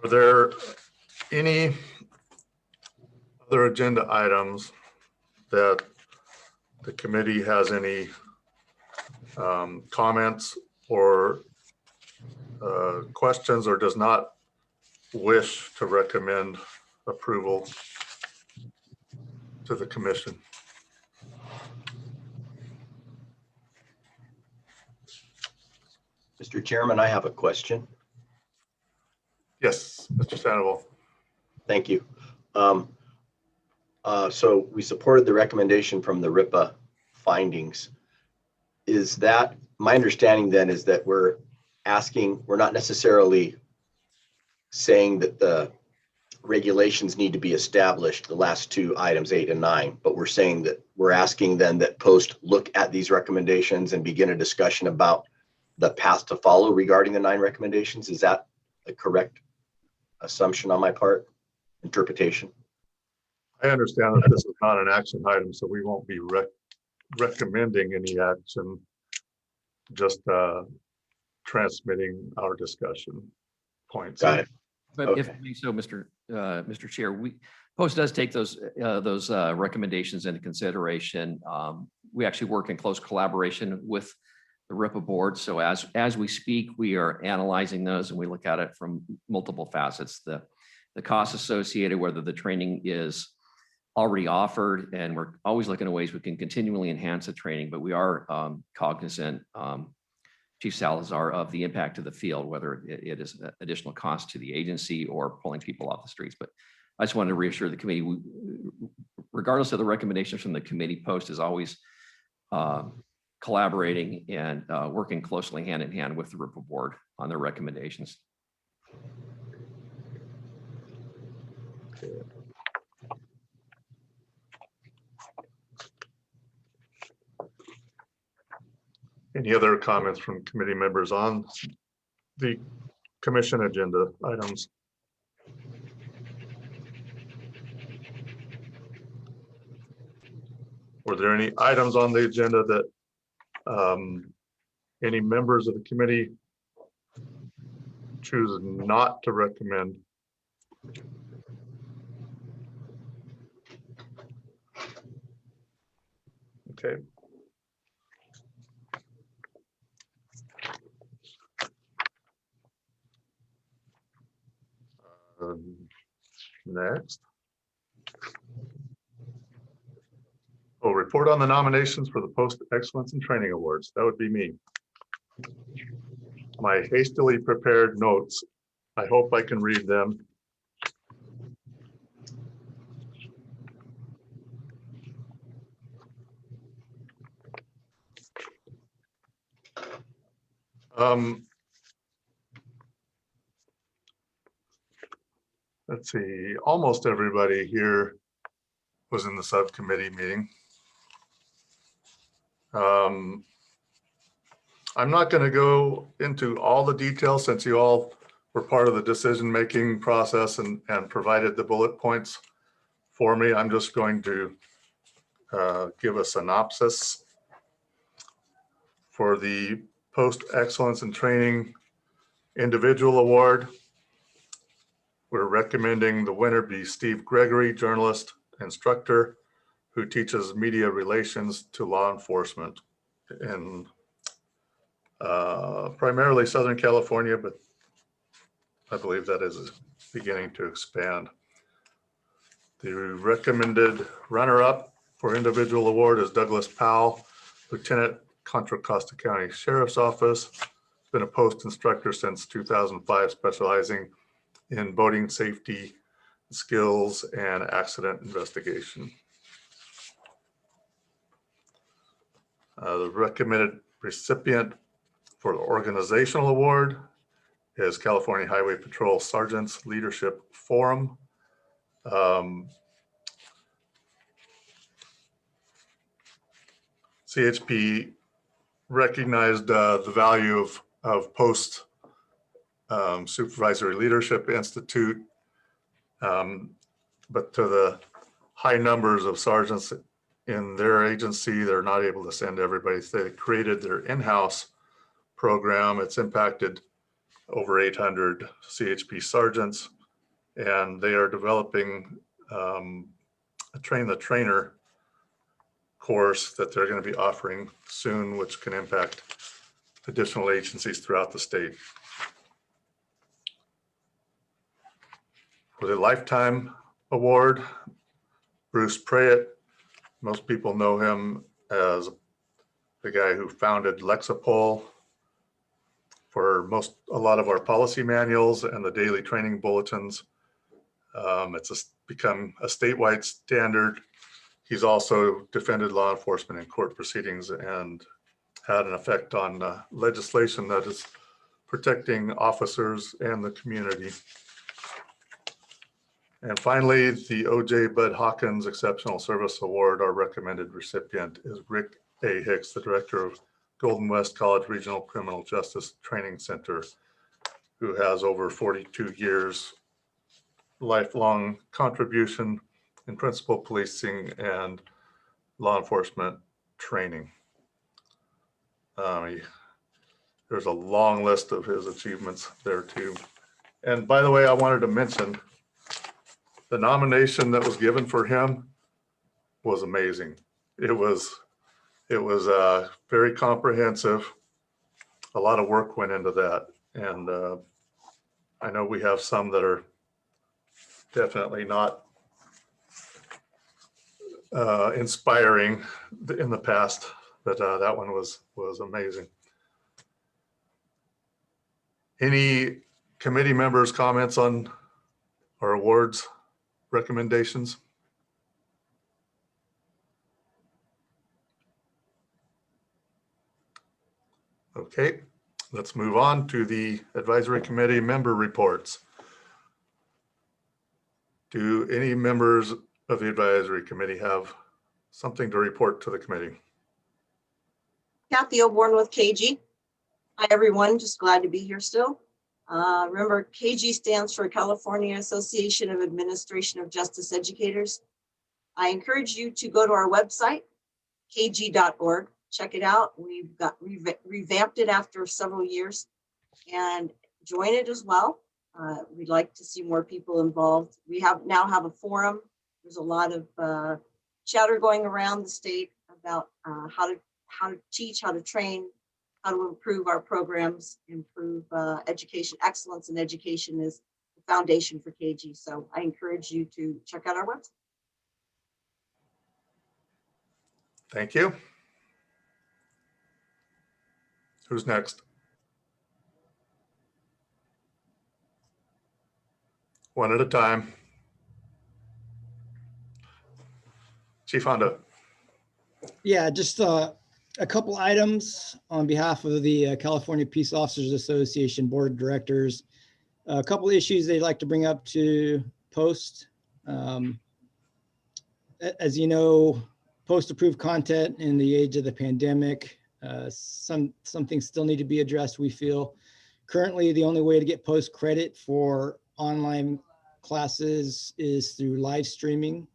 Are there any other agenda items that the committee has any comments or questions, or does not wish to recommend approval to the commission? Mr. Chairman, I have a question. Yes, Mr. Sandoval. Thank you. So we supported the recommendation from the RIPA findings. Is that, my understanding then is that we're not necessarily saying that the regulations need to be established, the last two items, 8 and 9, but we're saying that we're asking then that Post look at these recommendations and begin a discussion about the path to follow regarding the 9 recommendations. Is that a correct assumption on my part, interpretation? I understand that this is not an action item, so we won't be recommending any action, just transmitting our discussion points. Got it. But Okay. if it may so, Mr. Chair, Post does take those recommendations into consideration. We actually work in close collaboration with the RIPA board. So as we speak, we are analyzing those and we look at it from multiple facets. The costs associated, whether the training is already offered, and we're always looking at ways we can continually enhance the training, but we are cognizant, Chief Salazar, of the impact of the field, whether it is additional cost to the agency or pulling people off the streets. But I just wanted to reassure the committee, regardless of the recommendations from the committee, Post is always collaborating and working closely hand in hand with the RIPA board on their recommendations. Any other comments from committee members on the commission agenda items? Were there any items on the agenda that any members of the committee choose not to recommend? Okay. Next. Oh, report on the nominations for the Post Excellence in Training Awards. That would be me. My hastily prepared notes. I hope I can read them. Let's see, almost everybody here was in the subcommittee meeting. I'm not going to go into all the details since you all were part of the decision-making process and provided the bullet points for me. I'm just going to give a synopsis. For the Post Excellence in Training Individual Award, we're recommending the winner be Steve Gregory, journalist, instructor, who teaches media relations to law enforcement in primarily Southern California, but I believe that is beginning to expand. The recommended runner-up for individual award is Douglas Powell, Lieutenant, Contra Costa County Sheriff's Office. Been a post instructor since 2005, specializing in boating safety skills and accident investigation. The recommended recipient for the organizational award is California Highway Patrol Sergeants Leadership Forum. CHP recognized the value of Post Supervisory Leadership Institute, but to the high numbers of sergeants in their agency, they're not able to send everybody. So they created their in-house program. It's impacted over 800 CHP sergeants, and they are developing a train the trainer course that they're going to be offering soon, which can impact additional agencies throughout the state. For the Lifetime Award, Bruce Pratt, most people know him as the guy who founded Lexapol for a lot of our policy manuals and the daily training bulletins. It's become a statewide standard. He's also defended law enforcement in court proceedings and had an effect on legislation that is protecting officers and the community. And finally, the O.J. Bud Hawkins Exceptional Service Award, our recommended recipient is Rick A. Hicks, the director of Golden West College Regional Criminal Justice Training Center, who has over 42 years lifelong contribution in principal policing and law enforcement training. There's a long list of his achievements there too. And by the way, I wanted to mention the nomination that was given for him was amazing. It was very comprehensive. A lot of work went into that. And I know we have some that are definitely not inspiring in the past, but that one was amazing. Any committee members' comments on our awards recommendations? Okay, let's move on to the advisory committee member reports. Do any members of the advisory committee have something to report to the committee? Kathy Oborn with KG. Hi, everyone. Just glad to be here still. Remember, KG stands for California Association of Administration of Justice Educators. I encourage you to go to our website, kg.org. Check it out. We've got revamped it after several years, and join it as well. We'd like to see more people involved. We now have a forum. There's a lot of chatter going around the state about how to teach, how to train, how to improve our programs, improve education. Excellence in education is foundation for KG. So I encourage you to check out our website. Thank you. Who's next? One at a time. Chief Honda. Yeah, just a couple items on behalf of the California Peace Officers Association Board of Directors. A couple issues they'd like to bring up to post. As you know, post-approved content in the age of the pandemic, some things still need to be addressed, we feel. Currently, the only way to get post credit for online classes is through live streaming.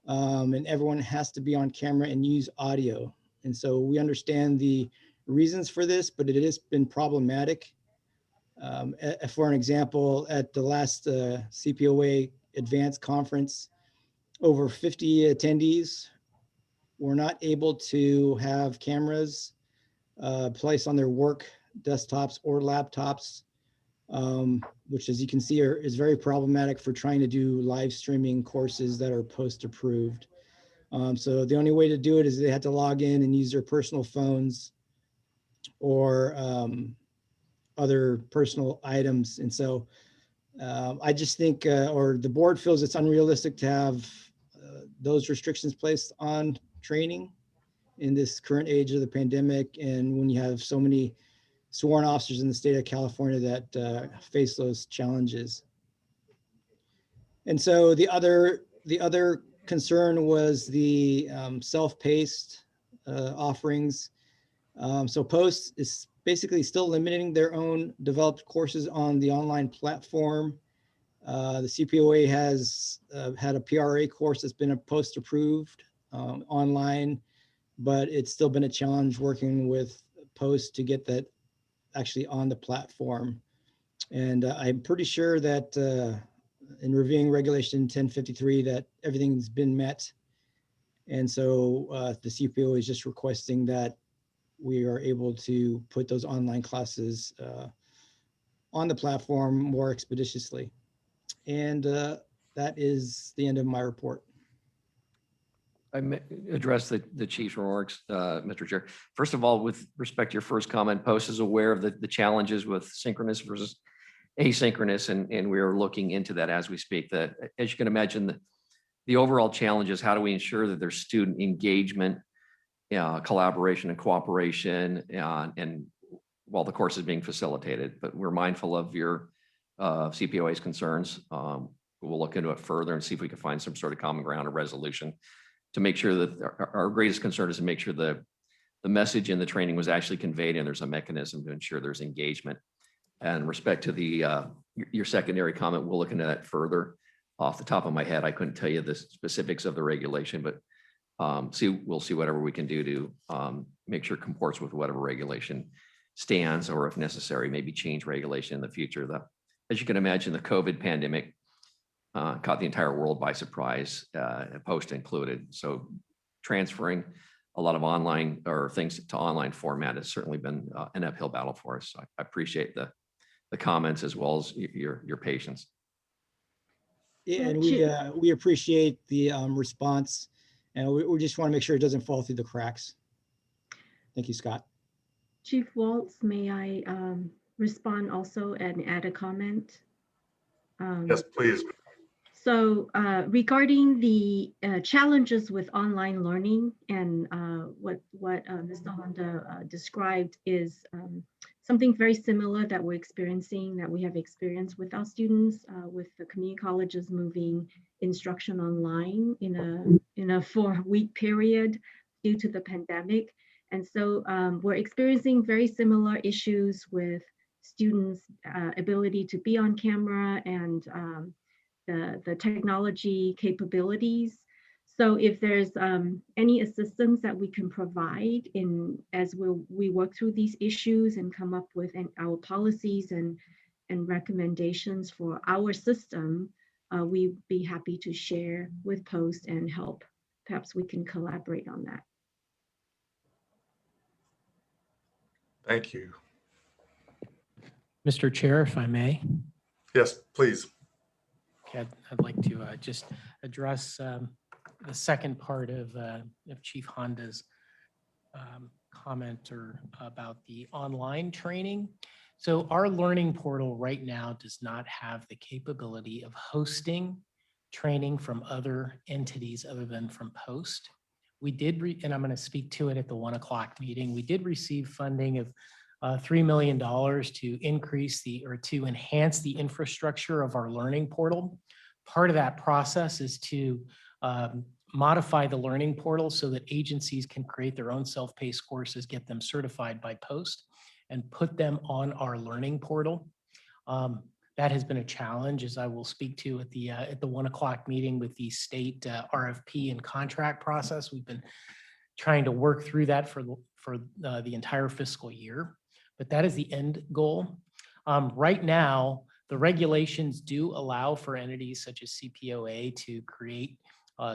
And everyone has to be on camera and use audio. And so we understand the reasons for this, but it has been problematic. For an example, at the last CPOA Advanced Conference, over 50 attendees were not able to have cameras placed on their work desktops or laptops, which, as you can see, is very problematic for trying to do live streaming courses that are post-approved. So the only way to do it is they had to log in and use their personal phones or other personal items. And so I just think, or the board feels it's unrealistic to have those restrictions placed on training in this current age of the pandemic. And when you have so many sworn officers in the state of California that face those challenges. And so the other concern was the self-paced offerings. So Post is basically still limiting their own developed courses on the online platform. The CPOA has had a PRA course that's been post approved online, but it's still been a challenge working with Post to get that actually on the platform. And I'm pretty sure that in reviewing regulation 1053 that everything's been met. And so the CPO is just requesting that we are able to put those online classes on the platform more expeditiously. And that is the end of my report. I may address the chief's remarks, Mr. Chair. First of all, with respect to your first comment, Post is aware of the challenges with synchronous versus asynchronous, and we are looking into that as we speak. That, as you can imagine, the overall challenge is how do we ensure that there's student engagement, collaboration and cooperation, and while the course is being facilitated. But we're mindful of your CPOA's concerns. We'll look into it further and see if we can find some sort of common ground or resolution to make sure that our greatest concern is to make sure the message in the training was actually conveyed and there's a mechanism to ensure there's engagement. And respect to your secondary comment, we'll look into that further. Off the top of my head, I couldn't tell you the specifics of the regulation, but we'll see whatever we can do to make sure it comports with whatever regulation stands, or if necessary, maybe change regulation in the future. As you can imagine, the COVID pandemic caught the entire world by surprise, Post included. So transferring a lot of online or things to online format has certainly been an uphill battle for us. So I appreciate the comments as well as your patience. Yeah, and we appreciate the response, and we just want to make sure it doesn't fall through the cracks. Thank you, Scott. Chief Waltz, may I respond also and add a comment? Yes, please. So regarding the challenges with online learning, and what Mr. Honda described is something very similar that we're experiencing, that we have experienced with our students, with the community colleges moving instruction online in a 4-week period due to the pandemic. And so we're experiencing very similar issues with students' ability to be on camera and the technology capabilities. So if there's any assistance that we can provide as we work through these issues and come up with our policies and recommendations for our system, we'd be happy to share with Post and help. Perhaps we can collaborate on that. Thank you. Mr. Chair, if I may. Yes, please. Okay, I'd like to just address the second part of Chief Honda's comment or about the online training. So our learning portal right now does not have the capability of hosting training from other entities other than from Post. We did, and I'm going to speak to it at the 1 o'clock meeting. We did receive funding of $3 million to increase or to enhance the infrastructure of our learning portal. Part of that process is to modify the learning portal so that agencies can create their own self-paced courses, get them certified by Post, and put them on our learning portal. That has been a challenge, as I will speak to at the 1 o'clock meeting with the state RFP and contract process. We've been trying to work through that for the entire fiscal year, but that is the end goal. Right now, the regulations do allow for entities such as CPOA to create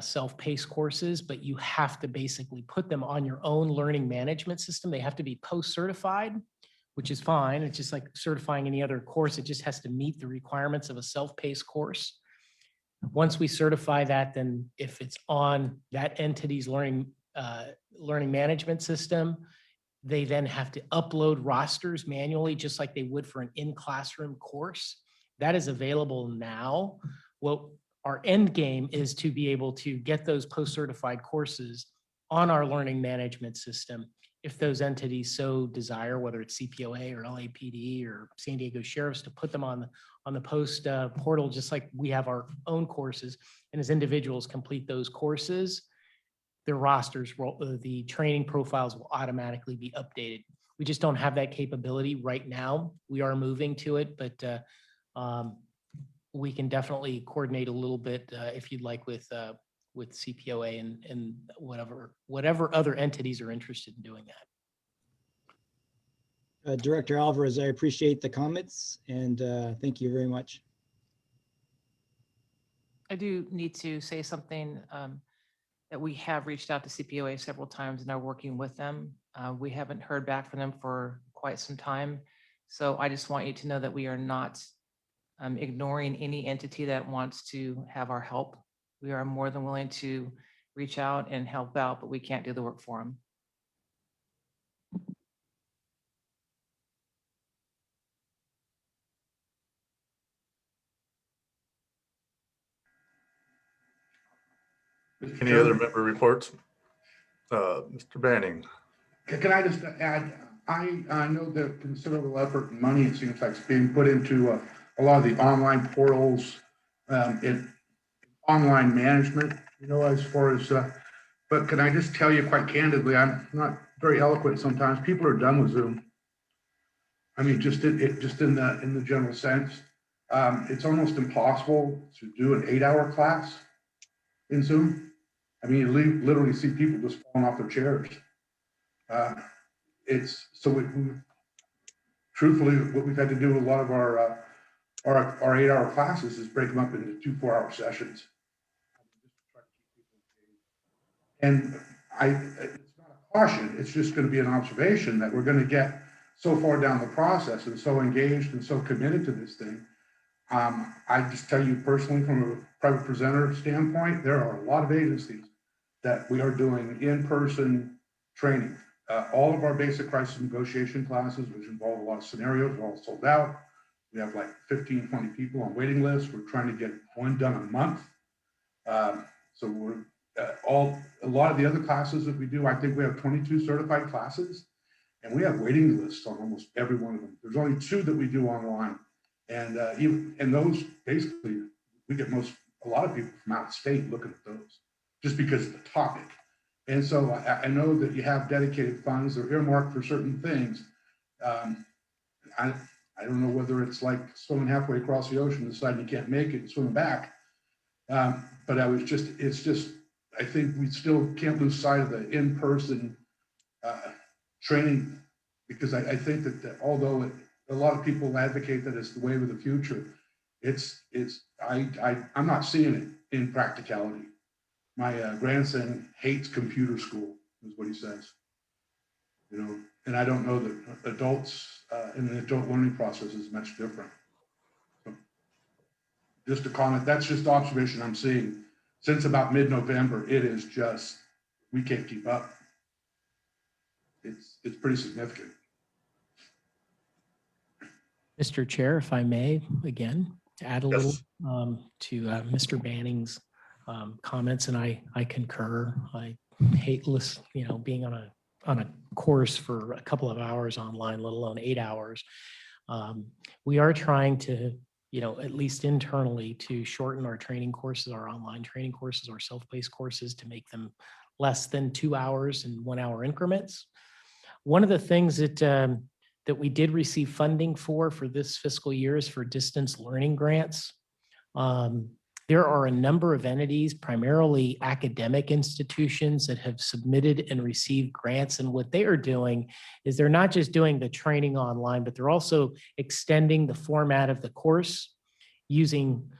self-paced courses, but you have to basically put them on your own learning management system. They have to be post-certified, which is fine. It's just like certifying any other course. It just has to meet the requirements of a self-paced course. Once we certify that, then if it's on that entity's learning management system, they then have to upload rosters manually, just like they would for an in-classroom course. That is available now. Well, our end game is to be able to get those post-certified courses on our learning management system if those entities so desire, whether it's CPOA or LAPD or San Diego Sheriff's, to put them on the Post portal, just like we have our own courses. And as individuals complete those courses, their rosters, the training profiles will automatically be updated. We just don't have that capability right now. We are moving to it, but we can definitely coordinate a little bit if you'd like with CPOA and whatever other entities are interested in doing that. Director Alvarez, I appreciate the comments and thank you very much. I do need to say something that we have reached out to CPOA several times and are working with them. We haven't heard back from them for quite some time. So I just want you to know that we are not ignoring any entity that wants to have our help. We are more than willing to reach out and help out, but we can't do the work for them. Any other member reports? Mr. Banning. Can I just add, I know that considerable effort and money, it seems like, is being put into a lot of the online portals, online management, as far as, but can I just tell you quite candidly, I'm not very eloquent sometimes. People are done with Zoom. I mean, just in the general sense, it's almost impossible to do an 8-hour class in Zoom. I mean, you literally see people just falling off their chairs. Truthfully, what we've had to do with a lot of our 8-hour classes is break them up into 2 4-hour sessions. And it's not a caution, it's just going to be an observation that we're going to get so far down the process and so engaged and so committed to this thing. I just tell you personally, from a private presenter standpoint, there are a lot of agencies that we are doing in-person training. All of our basic crisis negotiation classes, which involve a lot of scenarios, are all sold out. We have like 15, 20 people on waiting lists. We're trying to get one done a month. So we're a lot of the other classes that we do, I think we have 22 certified classes, and we have waiting lists on almost every one of them. There's only 2 that we do online, and those basically we get a lot of people from out of state looking at those just because of the topic. And so I know that you have dedicated funds that are earmarked for certain things. I don't know whether it's like swimming halfway across the ocean, deciding you can't make it and swim back. But I think we still can't lose sight of the in-person training, because I think that although a lot of people advocate that it's the way of the future, I'm not seeing it in practicality. My grandson hates computer school, is what he says. And I don't know that adults in the adult learning process is much different. So just a comment. That's just the observation I'm seeing. Since about mid-November, it is just, we can't keep up. It's pretty significant. Mr. Chair, if I may, again, add a little Yes. to Mr. Banning's comments, and I concur. I hate being on a course for a couple of hours online, let alone 8 hours. We are trying to, at least internally, to shorten our training courses, our online training courses, our self-paced courses, to make them less than 2 hours in 1 hour increments. One of the things that we did receive funding for this fiscal year is for distance learning grants. There are a number of entities, primarily academic institutions, that have submitted and received grants. And what they are doing is they're not just doing the training online, but they're also extending the format of the course using,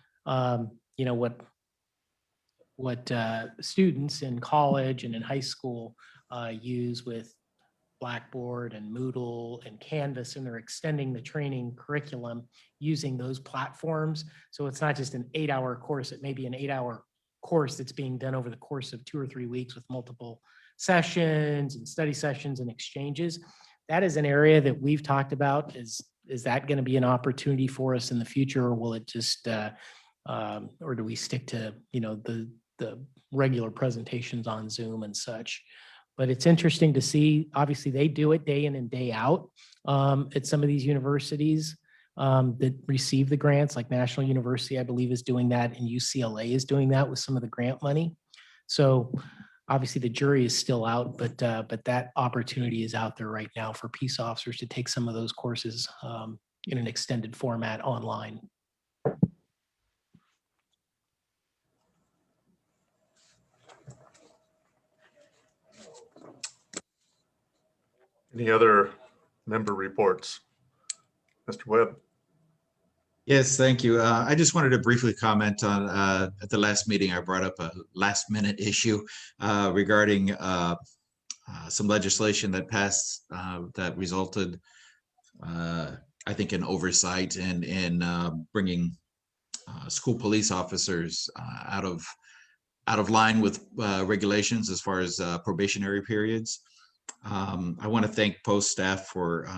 what students in college and in high school use with Blackboard and Moodle and Canvas, and they're extending the training curriculum using those platforms. So it's not just an 8 hour course, it may be an 8 hour course that's being done over the course of 2 or 3 weeks with multiple sessions and study sessions and exchanges. That is an area that we've talked about. Is that going to be an opportunity for us in the future, or will it just, or do we stick to, the regular presentations on Zoom and such? But it's interesting to see, obviously they do it day in and day out at some of these universities that receive the grants, like National University, I believe, is doing that, and UCLA is doing that with some of the grant money. So obviously the jury is still out, but that opportunity is out there right now for peace officers to take some of those courses in an extended format online. Any other member reports? Mr. Webb? Yes, thank you. I just wanted to briefly comment on, at the last meeting, I brought up a last minute issue regarding some legislation that passed that resulted, I think, in oversight and in bringing school police officers out of line with regulations as far as probationary periods. I want to thank post staff for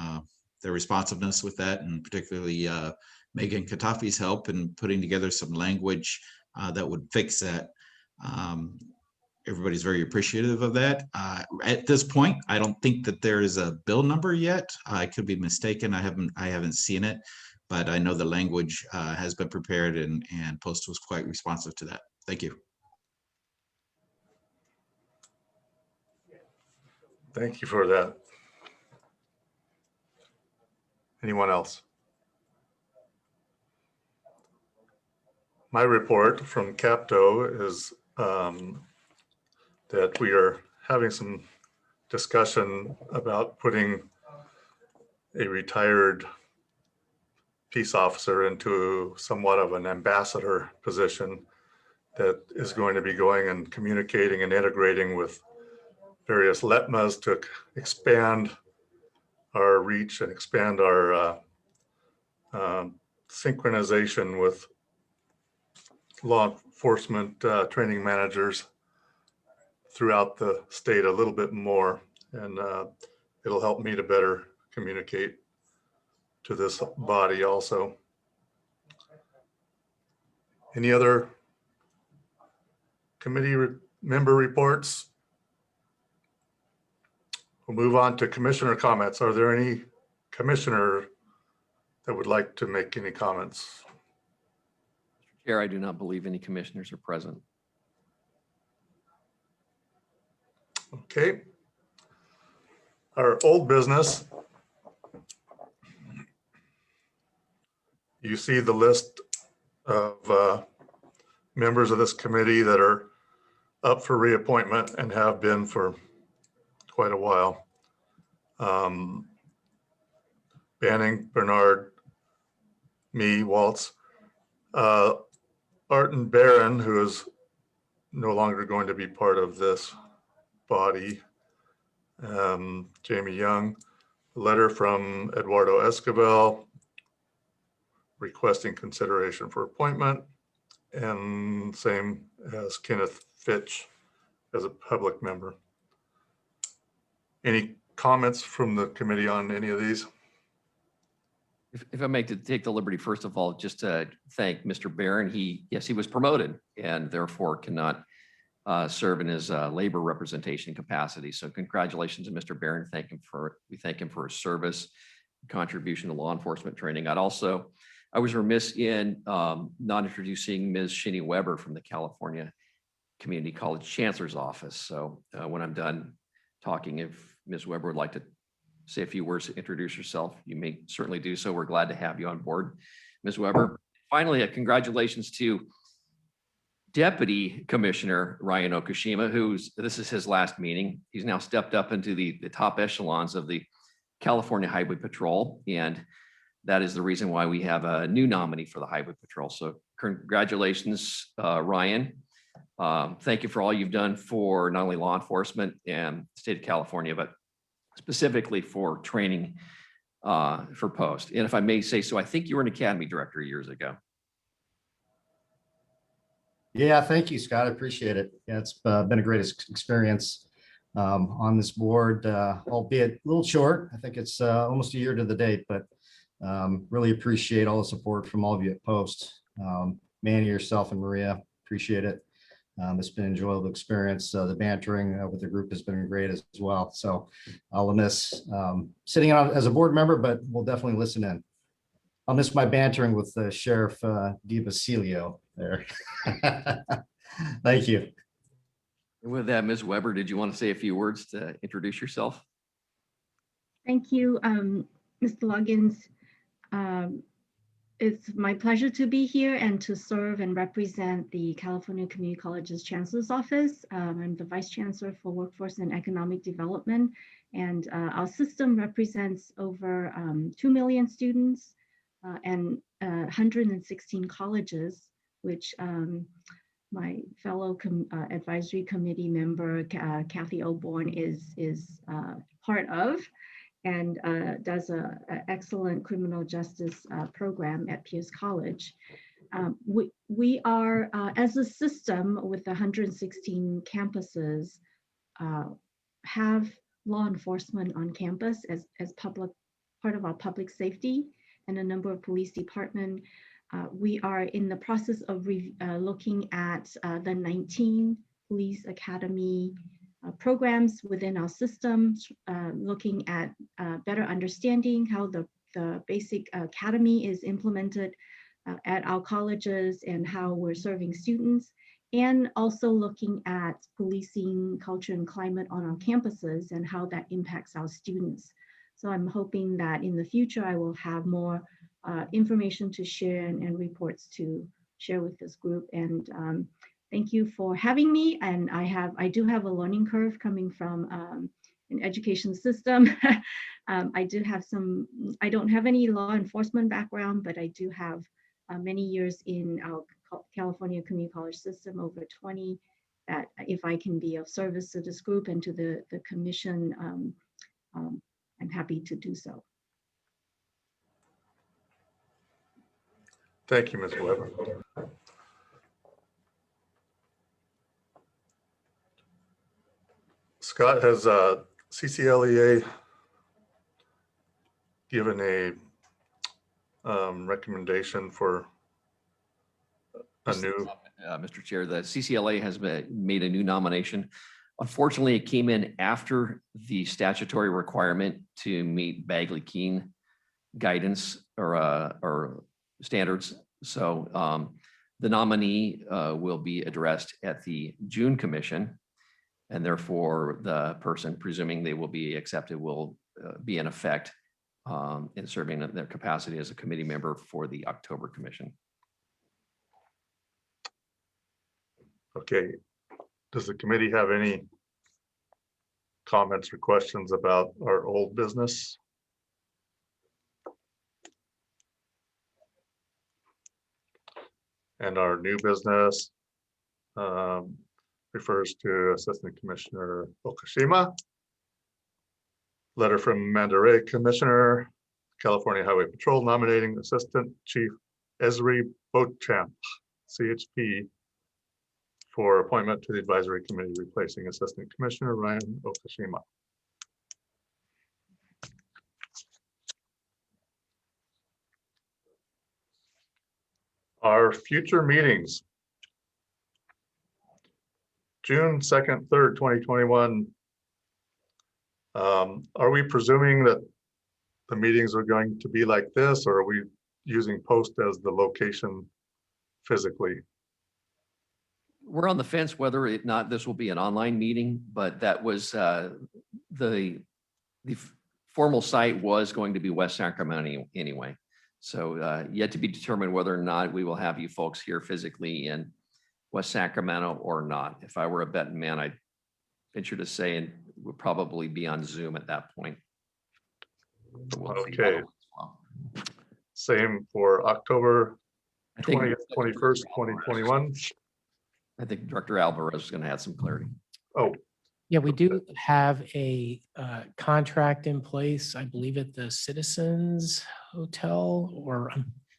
their responsiveness with that, and particularly Megan Katafi's help in putting together some language that would fix that. Everybody's very appreciative of that. At this point, I don't think that there is a bill number yet. I could be mistaken. I haven't seen it, but I know the language has been prepared, and Post was quite responsive to that. Thank you. Thank you for that. Anyone else? My report from Capto is that we are having some discussion about putting a retired peace officer into somewhat of an ambassador position that is going to be going and communicating and integrating with various LETMAs to expand our reach and expand our synchronization with law enforcement training managers throughout the state a little bit more. And it'll help me to better communicate to this body also. Any other committee member reports? We'll move on to commissioner comments. Are there any commissioner that would like to make any comments? Chair, I do not believe any commissioners are present. Okay. Our old business. You see the list of members of this committee that are up for reappointment and have been for quite a while. Banning, Bernard, me, Waltz, Arten Barron, who is no longer going to be part of this body, Jamie Young, a letter from Eduardo Escobar requesting consideration for appointment, And same as Kenneth Fitch as a public member. Any comments from the committee on any of these? If I may take the liberty, first of all, just to thank Mr. Barron. Yes, he was promoted and therefore cannot serve in his labor representation capacity. So congratulations to Mr. Barron. We thank him for his service, contribution to law enforcement training. I was remiss in not introducing Ms. Shinny Weber from the California Community College Chancellor's Office. So when I'm done talking, if Ms. Weber would like to say a few words to introduce herself, you may certainly do so. We're glad to have you on board, Ms. Weber. Finally, congratulations to Deputy Commissioner Ryan Okushima, this is his last meeting. He's now stepped up into the top echelons of the California Highway Patrol, and that is the reason why we have a new nominee for the Highway Patrol. So congratulations, Ryan. Thank you for all you've done for not only law enforcement and the state of California, but specifically for training for post. And if I may say so, I think you were an academy director years ago. Yeah, thank you, Scott. I appreciate it. Yeah, it's been a great experience on this board, albeit a little short. I think it's almost a year to the date, but really appreciate all the support from all of you at Post. Manny, yourself, and Maria, appreciate it. It's been an enjoyable experience. The bantering with the group has been great as well. So I'll miss sitting out as a board member, but we'll definitely listen in. I'll miss my bantering with Sheriff DiBasilio there. Thank you. With that, Ms. Weber, did you want to say a few words to introduce yourself? Thank you, Mr. Loggins. It's my pleasure to be here and to serve and represent the California Community College's Chancellor's Office. I'm the Vice Chancellor for Workforce and Economic Development, and our system represents over 2 million students and 116 colleges, which my fellow advisory committee member, Kathy Oborn, is part of, and does an excellent criminal justice program at Pierce College. We are, as a system with 116 campuses, have law enforcement on campus as part of our public safety and a number of police department. We are in the process of looking at the 19 police academy programs within our system, looking at better understanding how the basic academy is implemented at our colleges and how we're serving students, and also looking at policing culture and climate on our campuses and how that impacts our students. So I'm hoping that in the future I will have more information to share and reports to share with this group. And thank you for having me. And I do have a learning curve coming from an education system. I don't have any law enforcement background, but I do have many years in our California Community College system, over 20, that if I can be of service to this group and to the commission, I'm happy to do so. Thank you, Ms. Weber. Scott, has CCLEA given a recommendation for a new? Mr. Chair, the CCLA has made a new nomination. Unfortunately, it came in after the statutory requirement to meet Bagley-Keene guidance or standards. So the nominee will be addressed at the June commission, and therefore the person, presuming they will be accepted, will be in effect in serving in their capacity as a committee member for the October commission. Okay. Does the committee have any comments or questions about our old business? And our new business refers to Assistant Commissioner Okushima. Letter from Mandaray Commissioner, California Highway Patrol nominating Assistant Chief Esri Beauchamp CHP for appointment to the advisory committee, replacing Assistant Commissioner Ryan Okashima. Our future meetings. June 2nd, 3rd, 2021. Are we presuming that the meetings are going to be like this, or are we using post as the location physically? We're on the fence whether or not this will be an online meeting, but that was the formal site was going to be West Sacramento anyway. So yet to be determined whether or not we will have you folks here physically in West Sacramento or not. If I were a betting man, I'd venture to say it would probably be on Zoom at that point. We'll see. Okay. Same for October 20th, 21st, 2021. I think Director Alvarez is going to add some clarity. Oh, Yeah, we do have a contract in place, I believe at the Citizens Hotel, or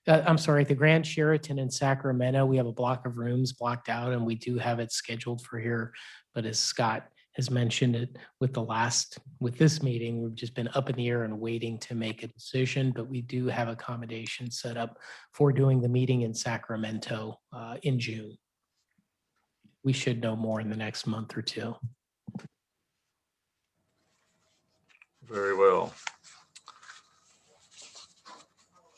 I'm sorry, at the Grand Sheraton in Sacramento. We have a block of rooms blocked out and we do have it scheduled for here. But as Scott has mentioned it with this meeting, we've just been up in the air and waiting to make a decision, but we do have accommodation set up for doing the meeting in Sacramento in June. We should know more in the next month or two. very well.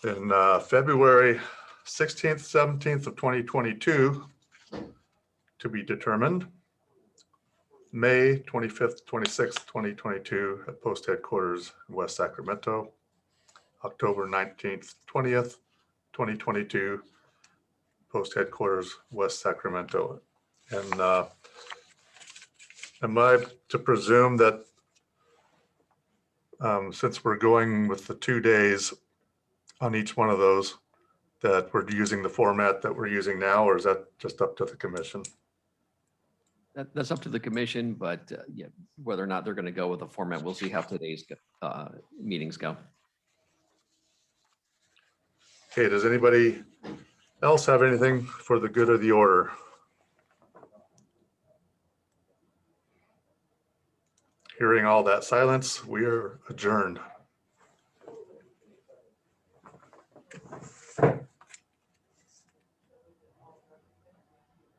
In February 16th, 17th of 2022, to be determined. May 25th, 26th, 2022 at Post Headquarters in West Sacramento. October 19th, 20th, 2022, Post Headquarters, West Sacramento. And am I to presume that since we're going with the 2 days on each one of those, that we're using the format that we're using now, or is that just up to the commission? That's up to the commission, but yeah, whether or not they're going to go with the format, we'll see how today's meetings go. Okay, does anybody else have anything for the good of the order? Hearing all that silence, we are adjourned.